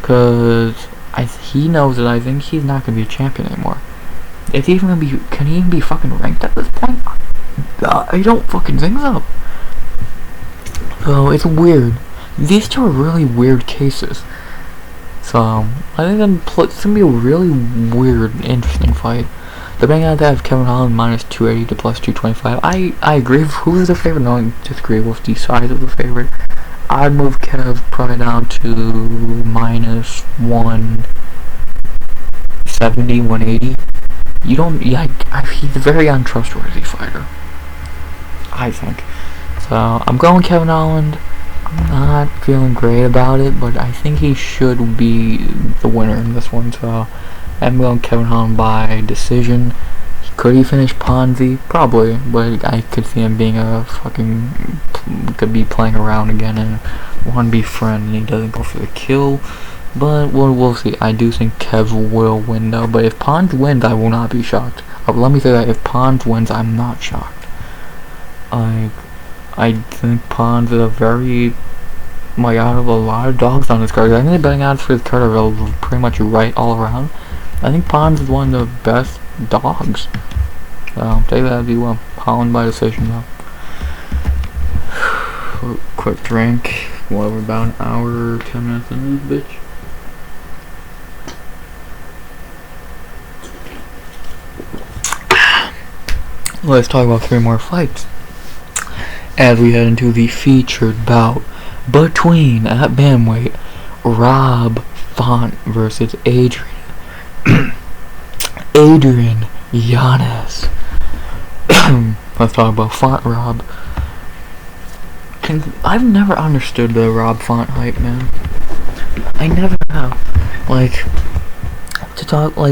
Because he knows that I think he's not going to be a champion anymore. Can he even be fucking ranked at this point? I don't fucking think so. So it's weird. These 2 are really weird cases. So I think it's gonna be a really weird, interesting fight. The bang out that of Kevin Holland minus 280 to plus 225. I agree with who is the favorite. No, I disagree with the size of the favorite. I'd move Kev probably down to minus 160 170, 180. You don't, yeah, he's a very untrustworthy fighter, I think. So, I'm going Kevin Holland. I'm not feeling great about it, but I think he should be the winner in this one, so I'm going Kevin Holland by decision. Could he finish Ponzi? Probably, but I could see him being could be playing around again and want to be friend, and he doesn't go for the kill. But we'll see. I do think Kev will win though, but if Pons wins, I will not be shocked. Let me say that, if Pons wins, I'm not shocked. I think Pons is a very, out of a lot of dogs on this card. I think the betting odds for this card are pretty much right all around. I think Pons is one of the best dogs. So take that as you will. Holland by decision though. Quick drink. Well, we're about an hour, 10 minutes in this bitch. Let's talk about 3 more fights as we head into the featured bout between, at bantamweight, Rob Font versus Adrian. Adrian Yanez. Let's talk about Font Rob. I've never understood the Rob Font hype, man. I never have.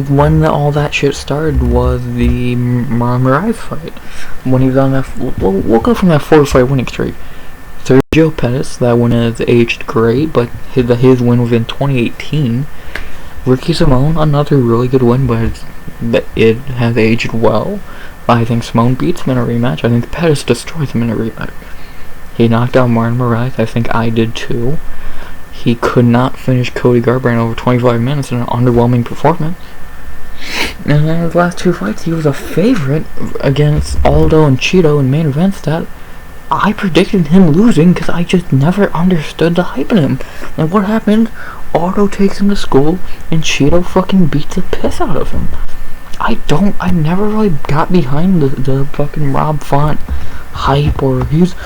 When all that shit started was the Moraes fight. When he was on that, we'll go from that 4-fight winning streak. Sergio Pettis, that one has aged great, but his win was in 2018. Ricky Simone, another really good win, but it has aged well. I think Simone beats him in a rematch. I think Pettis destroys him in a rematch. He knocked out Martin Moraes. I think I did too. He could not finish Cody Garbrandt over 25 minutes in an underwhelming performance. And in his last 2 fights, he was a favorite against Aldo and Cheeto in main events that I predicted him losing because I just never understood the hype in him. And what happened? Aldo takes him to school and Cheeto fucking beats the piss out of him. I never really got behind the fucking Rob Font hype, or he's a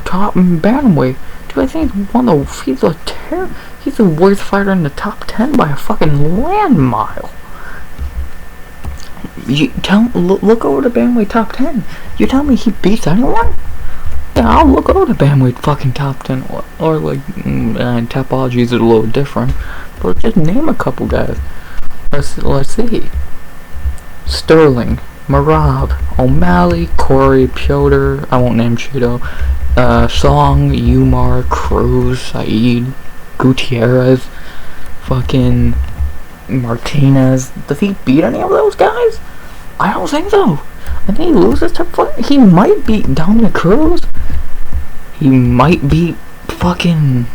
top bantamweight. Dude, I think he's the worst fighter in the top 10 by a fucking land mile. Look over the bantamweight top 10. You tell me he beats anyone? Yeah, I'll look over the bantamweight fucking top 10, or Tapology is a little different, but just name a couple guys. Let's see. Sterling, Marab, O'Malley, Corey, Piotr, I won't name Cheeto, Song, Umar, Cruz, Saeed, Gutierrez, fucking Martinez. Does he beat any of those guys? I don't think so. I think he loses to he might beat Dominic Cruz. He might beat fucking,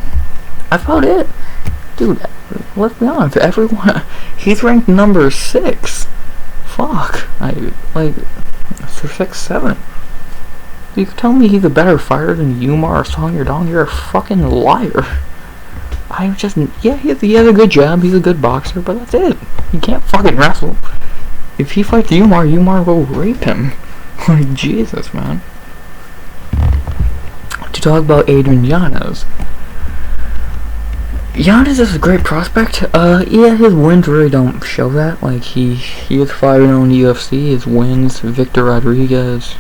that's about it. Dude, let's be honest, he's ranked number 6. Fuck. 6, 7. You tell me he's a better fighter than Umar or Song Yadong, you're a fucking liar. Yeah, he has a good jab, he's a good boxer, but that's it. He can't fucking wrestle. If he fights Umar will rape him. Jesus, man. To talk about Adrian Yanez. Yanez is a great prospect. Yeah, his wins really don't show that. He is fighting on the UFC. His wins, Victor Rodriguez,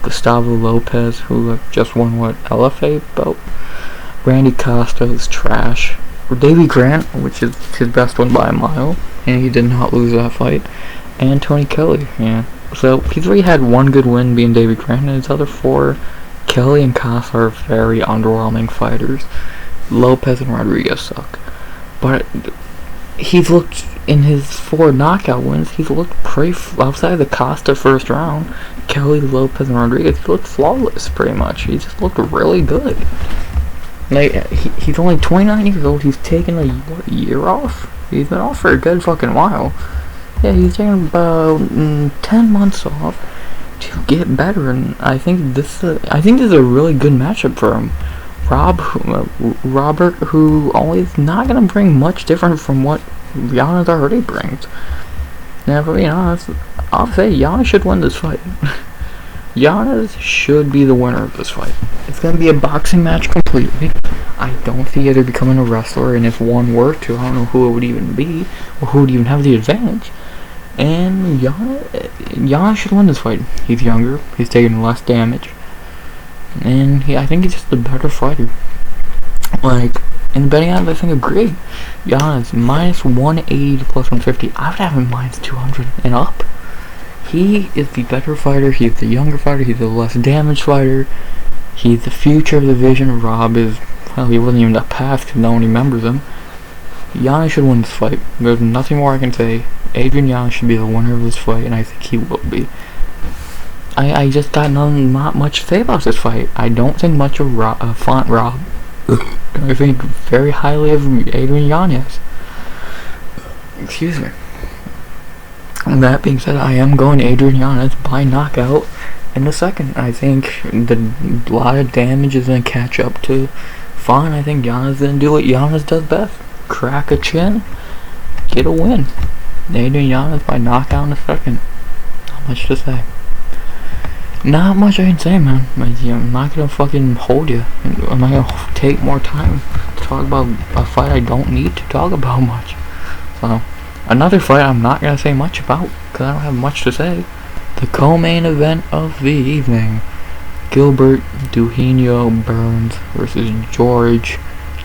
Gustavo Lopez, who just won LFA belt. Randy Costa is trash. Davey Grant, which is his best one by a mile, and he did not lose that fight. And Tony Kelly, yeah. So he's already had one good win being Davey Grant, and his other 4, Kelly and Costa, are very underwhelming fighters. Lopez and Rodriguez suck. But he's looked, in his 4 knockout wins, he's looked pretty, outside the Costa first round, Kelly, Lopez, and Rodriguez, he looked flawless pretty much. He just looked really good. He's only 29 years old, he's taken a year off? He's been off for a good fucking while. Yeah, he's taken about 10 months off to get better, and I think this is a really good matchup for him. Robert, who is not going to bring much different from what Yanez already brings. Now, if I'm being honest, I'll say Yanez should win this fight. Yanez should be the winner of this fight. It's going to be a boxing match completely. I don't see either becoming a wrestler, and if one were to, I don't know who it would even be, or who would even have the advantage. And Yanez should win this fight. He's younger, he's taking less damage, and I think he's just a better fighter. Like, in the betting odds, I think agree. Yanez, minus 180 to plus 150. I would have him minus 200 and up. He is the better fighter, he's the younger fighter, he's the less damaged fighter, he's the future of the division. Rob is, well, he wasn't even the past because no one remembers him. Yanez should win this fight. There's nothing more I can say. Adrian Yanez should be the winner of this fight, and I think he will be. I just got not much to say about this fight. I don't think much of Font Rob. I think very highly of Adrian Yanez. Excuse me. And that being said, I am going Adrian Yanez by knockout in the second. I think a lot of damage is going to catch up to Font. I think Yanez didn't do what Yanez does best. Crack a chin, get a win. Adrian Yanez by knockout in the second. Not much to say. Not much I can say, man. I'm not going to fucking hold you. I'm not going to take more time to talk about a fight I don't need to talk about much. So, another fight I'm not going to say much about, because I don't have much to say. The co-main event of the evening. Gilbert Duhinho Burns versus George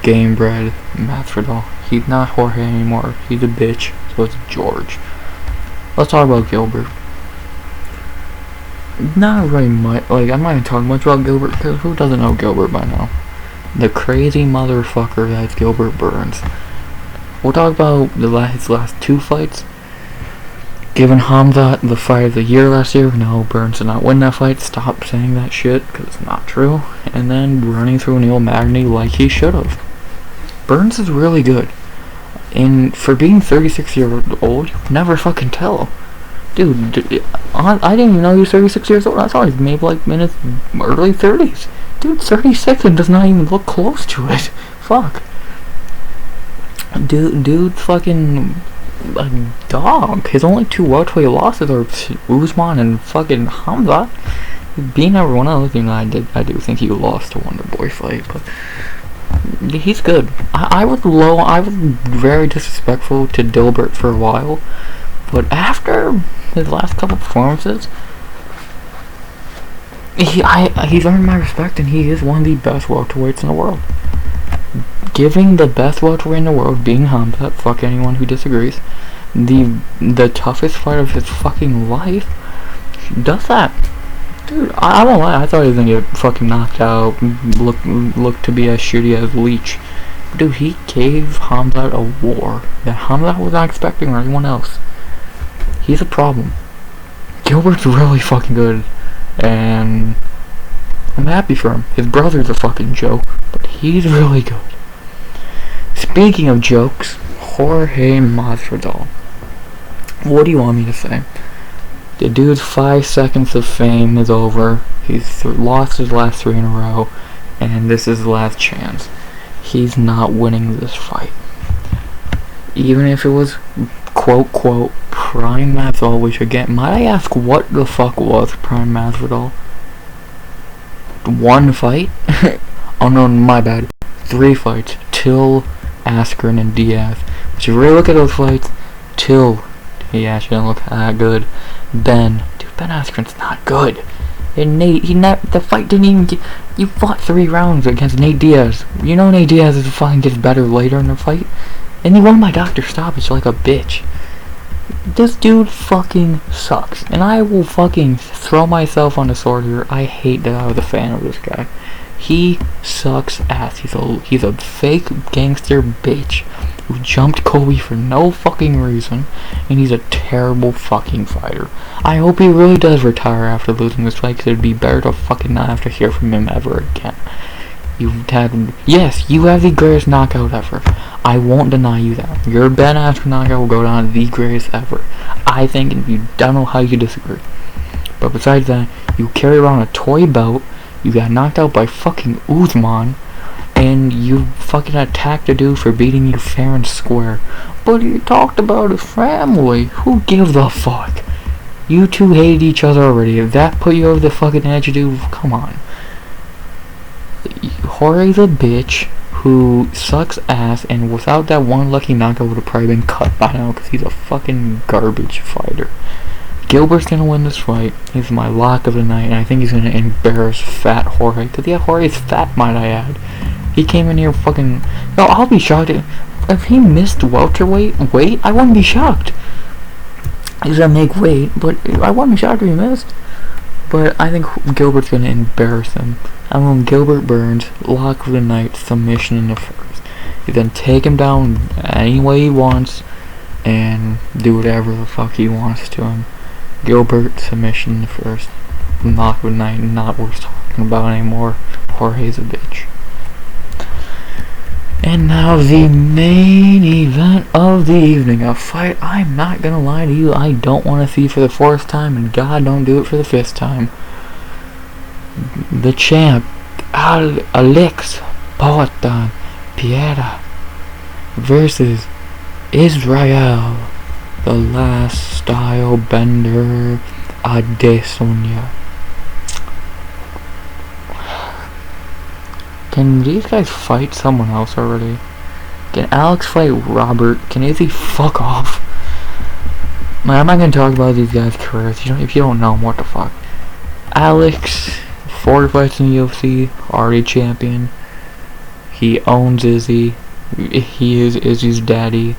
Gamebred Masvidal. He's not Jorge anymore. He's a bitch, so it's George. Let's talk about Gilbert. Not really much. Like, I'm not even talking much about Gilbert, because who doesn't know Gilbert by now? The crazy motherfucker that's Gilbert Burns. We'll talk about his last two fights. Giving Hamza the fight of the year last year. No, Burns did not win that fight. Stop saying that shit, because it's not true. And then running through Neil Magny like he should have. Burns is really good. And for being 36 years old, you never fucking tell. Dude, I didn't even know he was 36 years old. I thought he was maybe like in his early 30s. Dude, 36 and does not even look close to it. Fuck. Dude's fucking a dog. His only two welterweight losses are Usman and fucking Hamza. Being everyone else, you know, I do think he lost to Wonder Boy fight, but he's good. I was very disrespectful to Dilbert for a while, but after his last couple performances, he's earned my respect, and he is one of the best welterweights in the world. Giving the best welterweight in the world, being Hamza, fuck anyone who disagrees, the toughest fight of his fucking life, does that. Dude, I won't lie, I thought he was gonna get fucking knocked out, look to be as shitty as Leech. Dude, he gave Hamza a war that Hamza was not expecting, or anyone else. He's a problem. Gilbert's really fucking good, and I'm happy for him. His brother's a fucking joke, but he's really good. Speaking of jokes, Jorge Masvidal. What do you want me to say? The dude's 5 seconds of fame is over. He's lost his last 3 in a row, and this is his last chance. He's not winning this fight. Even if it was, quote, quote, Prime Masvidal, which again, might I ask what the fuck was Prime Masvidal? 1 fight? Oh no, my bad. 3 fights. Till, Askren, and Diaz. But you really look at those fights, Till, he actually didn't look that good. Ben Askren's not good. And Nate, the fight didn't even get, you fought 3 rounds against Nate Diaz. You know Nate Diaz is fucking gets better later in the fight. And he won by Dr. Stoppage like a bitch. This dude fucking sucks. And I will fucking throw myself on the sword here. I hate that I was a fan of this guy. He sucks ass. He's a fake gangster bitch who jumped Kobe for no fucking reason, and he's a terrible fucking fighter. I hope he really does retire after losing this fight, because it'd be better to fucking not have to hear from him ever again. Yes, you have the greatest knockout ever. I won't deny you that. Your Ben Askren knockout will go down as the greatest ever. I think, and you don't know how you disagree. But besides that, you carry around a toy belt, you got knocked out by fucking Usman, and you fucking attacked a dude for beating you fair and square. But you talked about his family. Who gives a fuck? You two hated each other already. If that put you over the fucking edge, dude, come on. Jorge's a bitch who sucks ass, and without that one lucky knockout would have probably been cut by now because he's a fucking garbage fighter. Gilbert's gonna win this fight. He's my lock of the night, and I think he's gonna embarrass fat Jorge. Because yeah, Jorge's fat, might I add. He came in here fucking... No, I'll be shocked if he missed welterweight weight. I wouldn't be shocked. He's gonna make weight, but I wouldn't be shocked if he missed. But I think Gilbert's gonna embarrass him. I'm on Gilbert Burns, lock of the night, submission in the first. He's gonna take him down any way he wants and do whatever the fuck he wants to him. Gilbert, submission in the first. Lock of the night, not worth talking about anymore. Jorge's a bitch. And now the main event of the evening, a fight I'm not gonna lie to you, I don't want to see for the fourth time, and God don't do it for the fifth time. The champ, Alex Poatan Piera versus Israel, the last style bender Adesanya. Can these guys fight someone else already? Can Alex fight Robert? Can Izzy fuck off? Man, I'm not gonna talk about these guys' careers. If you don't know them, what the fuck? Alex, 4 fights in the UFC, already champion. He owns Izzy. He is Izzy's daddy.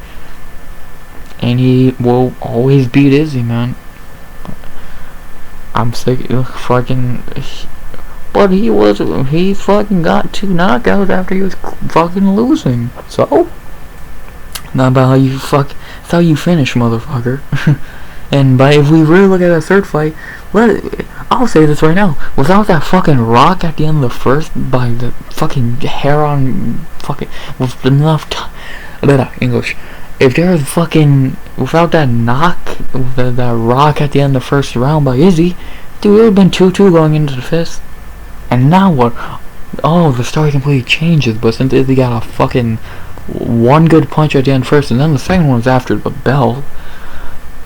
And he will always beat Izzy, man. I'm sick of fucking... But he fucking got 2 knockouts after he was fucking losing. So? Not about how you it's how you finish, motherfucker. And if we really look at that third fight, I'll say this right now. Without that fucking rock at the end of the first, by the fucking hair on fucking, with enough English. If there was fucking, without that that rock at the end of the first round by Izzy, dude, it would have been 2-2 going into the fifth. And now what? Oh, the story completely changes, but since Izzy got a fucking one good punch at the end first, and then the second one was after the bell.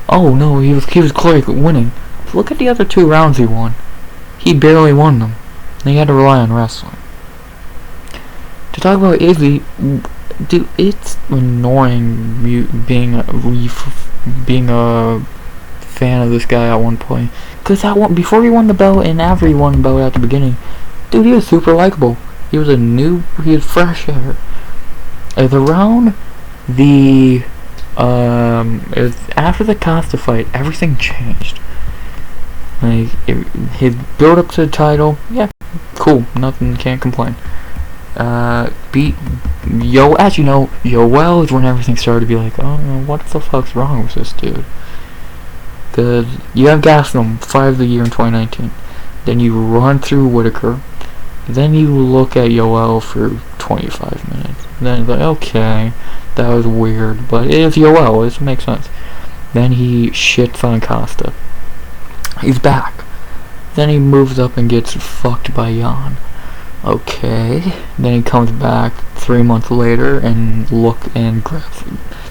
Oh no, he was clearly winning. Look at the other 2 rounds he won. He barely won them. And he had to rely on wrestling. To talk about Izzy, dude, it's annoying being a fan of this guy at one point. Cause before he won the belt and after he won the belt at the beginning, dude, he was super likable. He was fresh air. It was after the Costa fight, everything changed. Like, his build up to the title, yeah, cool, nothing, can't complain. Beat as you know, Yoel is when everything started to be like, oh, what the fuck's wrong with this dude? Cause you have Gastelum, 5 of the year in 2019. Then you run through Whitaker. Then you look at Yoel for 25 minutes. Then it's like, okay, that was weird, but it is Yoel, it makes sense. Then he shits on Costa. He's back. Then he moves up and gets fucked by Jan. Okay. Then he comes back 3 months later and grabs.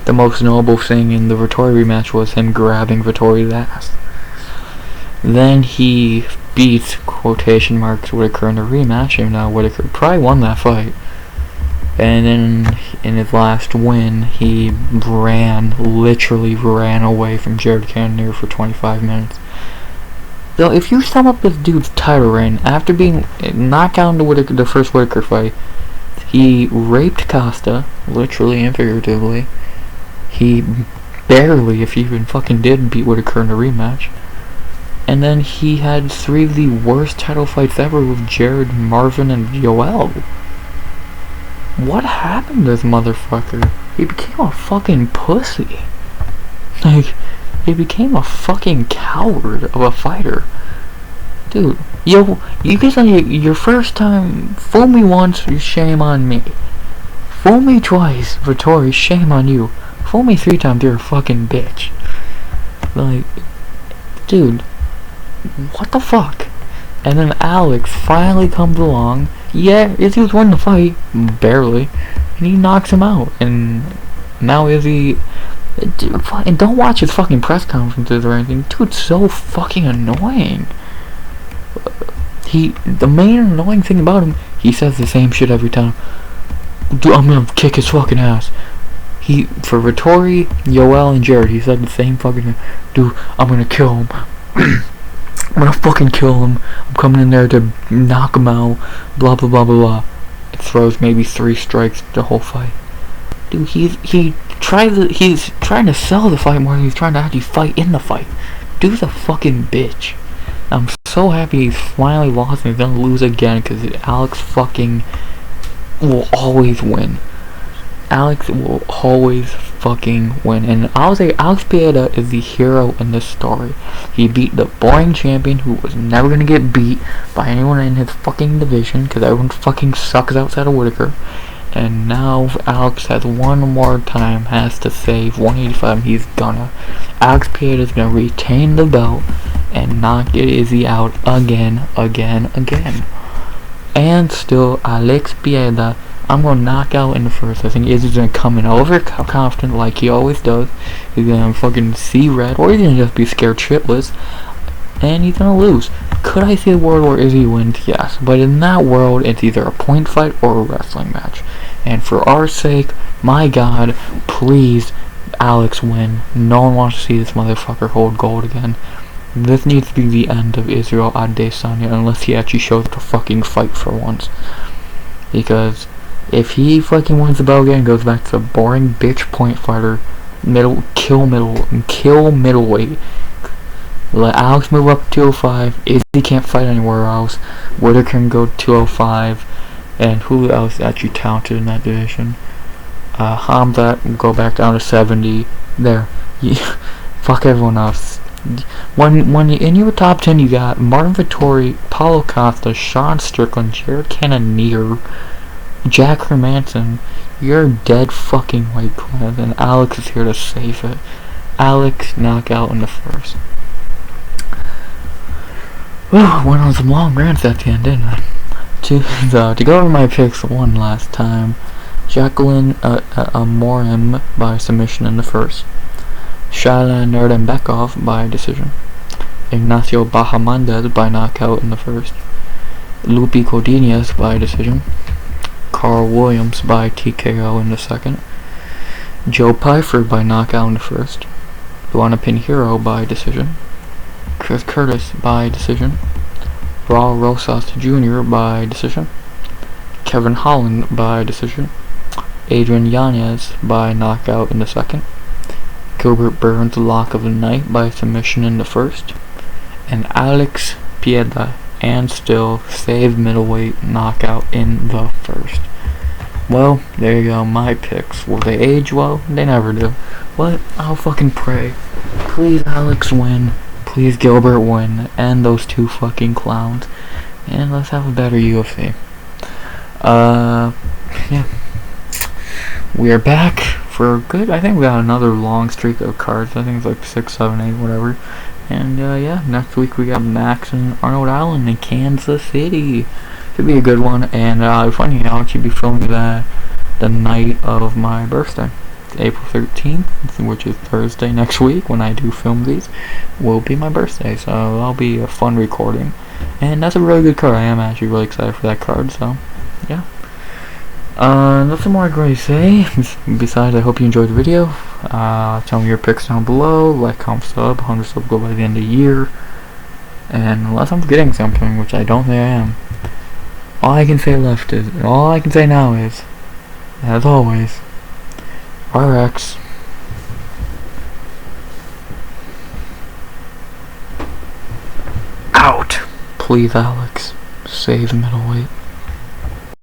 The most notable thing in the Vettori rematch was him grabbing Vettori's ass. Then he beats, quotation marks, Whitaker in the rematch, and now Whitaker probably won that fight. And then in his last win, he literally ran away from Jared Cannonier for 25 minutes. So if you sum up this dude's title reign, after being knocked out in the first Whitaker fight, he raped Costa, literally and figuratively. He barely, if he even fucking did, beat Whitaker in the rematch. And then he had 3 of the worst title fights ever with Jared, Marvin, and Yoel. What happened to this motherfucker? He became a fucking pussy. Like, he became a fucking coward of a fighter. Dude, you guys on your first time, fool me once, shame on me. Fool me twice, Vettori, shame on you. Fool me 3 times, you're a fucking bitch. Like, dude, what the fuck? And then Alex finally comes along. Yeah, Izzy was winning the fight, barely, and he knocks him out. And now Izzy And don't watch his fucking press conferences or anything. Dude's so fucking annoying. The main annoying thing about him, he says the same shit every time. Dude, I'm gonna kick his fucking ass. For Vittori, Yoel, and Gerald, he said the same fucking thing. Dude, I'm gonna kill him. I'm gonna fucking kill him. I'm coming in there to knock him out. Blah blah blah blah blah. It throws maybe 3 strikes the whole fight. Dude, he's trying to sell the fight more than he's trying to actually fight in the fight. Dude's a fucking bitch. I'm so happy he's finally lost and he's gonna lose again because Alex fucking will always win. Alex will always fucking win. And I'll say Alex Pieda is the hero in this story. He beat the boring champion who was never gonna get beat by anyone in his fucking division because everyone fucking sucks outside of Whitaker. And now Alex has one more time, has to save 185, and he's gonna. Alex Pieda is gonna retain the belt and knock Izzy out again. And still, Alex Pieda, I'm gonna knock out in the first. I think Izzy's gonna come in overconfident like he always does. He's gonna fucking see red, or he's gonna just be scared shitless, and he's gonna lose. Could I see a world where Izzy wins? Yes, but in that world, it's either a point fight or a wrestling match. And for our sake, my God, please, Alex win. No one wants to see this motherfucker hold gold again. This needs to be the end of Israel Adesanya unless he actually shows up to fucking fight for once. Because if he fucking wins the belt again and goes back to the boring bitch point fighter, kill middleweight. Let Alex move up to 205. Izzy can't fight anywhere else. Whitaker can go 205. And who else is actually talented in that division? Hamza can go back down to 70. There. Fuck everyone else. When in your top 10 you got Martin Vittori, Paulo Costa, Sean Strickland, Jared Cannonier, Jack Hermanson. You're a dead fucking weight class, and Alex is here to save it. Alex knockout in the first. Went on some long rants at the end, didn't I? To go over my picks one last time. Jaqueline Amorim by submission in the first. Shayilan Nuerdanbieke by decision. Ignacio Bahamondes by knockout in the first. Lupita Godinez by decision. Karl Williams by TKO in the second. Joe Pyfer by knockout in the first. Luana Pinheiro by decision. Chris Curtis by decision. Raul Rosas Jr. by decision. Kevin Holland by decision. Adrian Yanez by knockout in the second. Gilbert Burns lock of the night by submission in the first. And Alex Pieda and still saved middleweight knockout in the first. Well, there you go, my picks. Will they age well? They never do. But I'll fucking pray. Please Alex win. Please Gilbert win. And those two fucking clowns. And let's have a better UFC. Yeah. We are back for a good, I think we got another long streak of cards. I think it's like 6, 7, 8, whatever. And yeah, next week we got Max and Arnold Allen in Kansas City. Should be a good one. And funny, I'll actually be filming that the night of my birthday. April 13th, which is Thursday next week when I do film these, will be my birthday. So that'll be a fun recording. And that's a really good card. I am actually really excited for that card. So yeah. Nothing more I'm going to say. Besides, I hope you enjoyed the video. Tell me your picks down below. Like, comment, sub. 100 subs go by the end of the year. And unless I'm forgetting something, which I don't think I am, all I can say now is, as always, RX. Out. Please, Alex, save middleweight.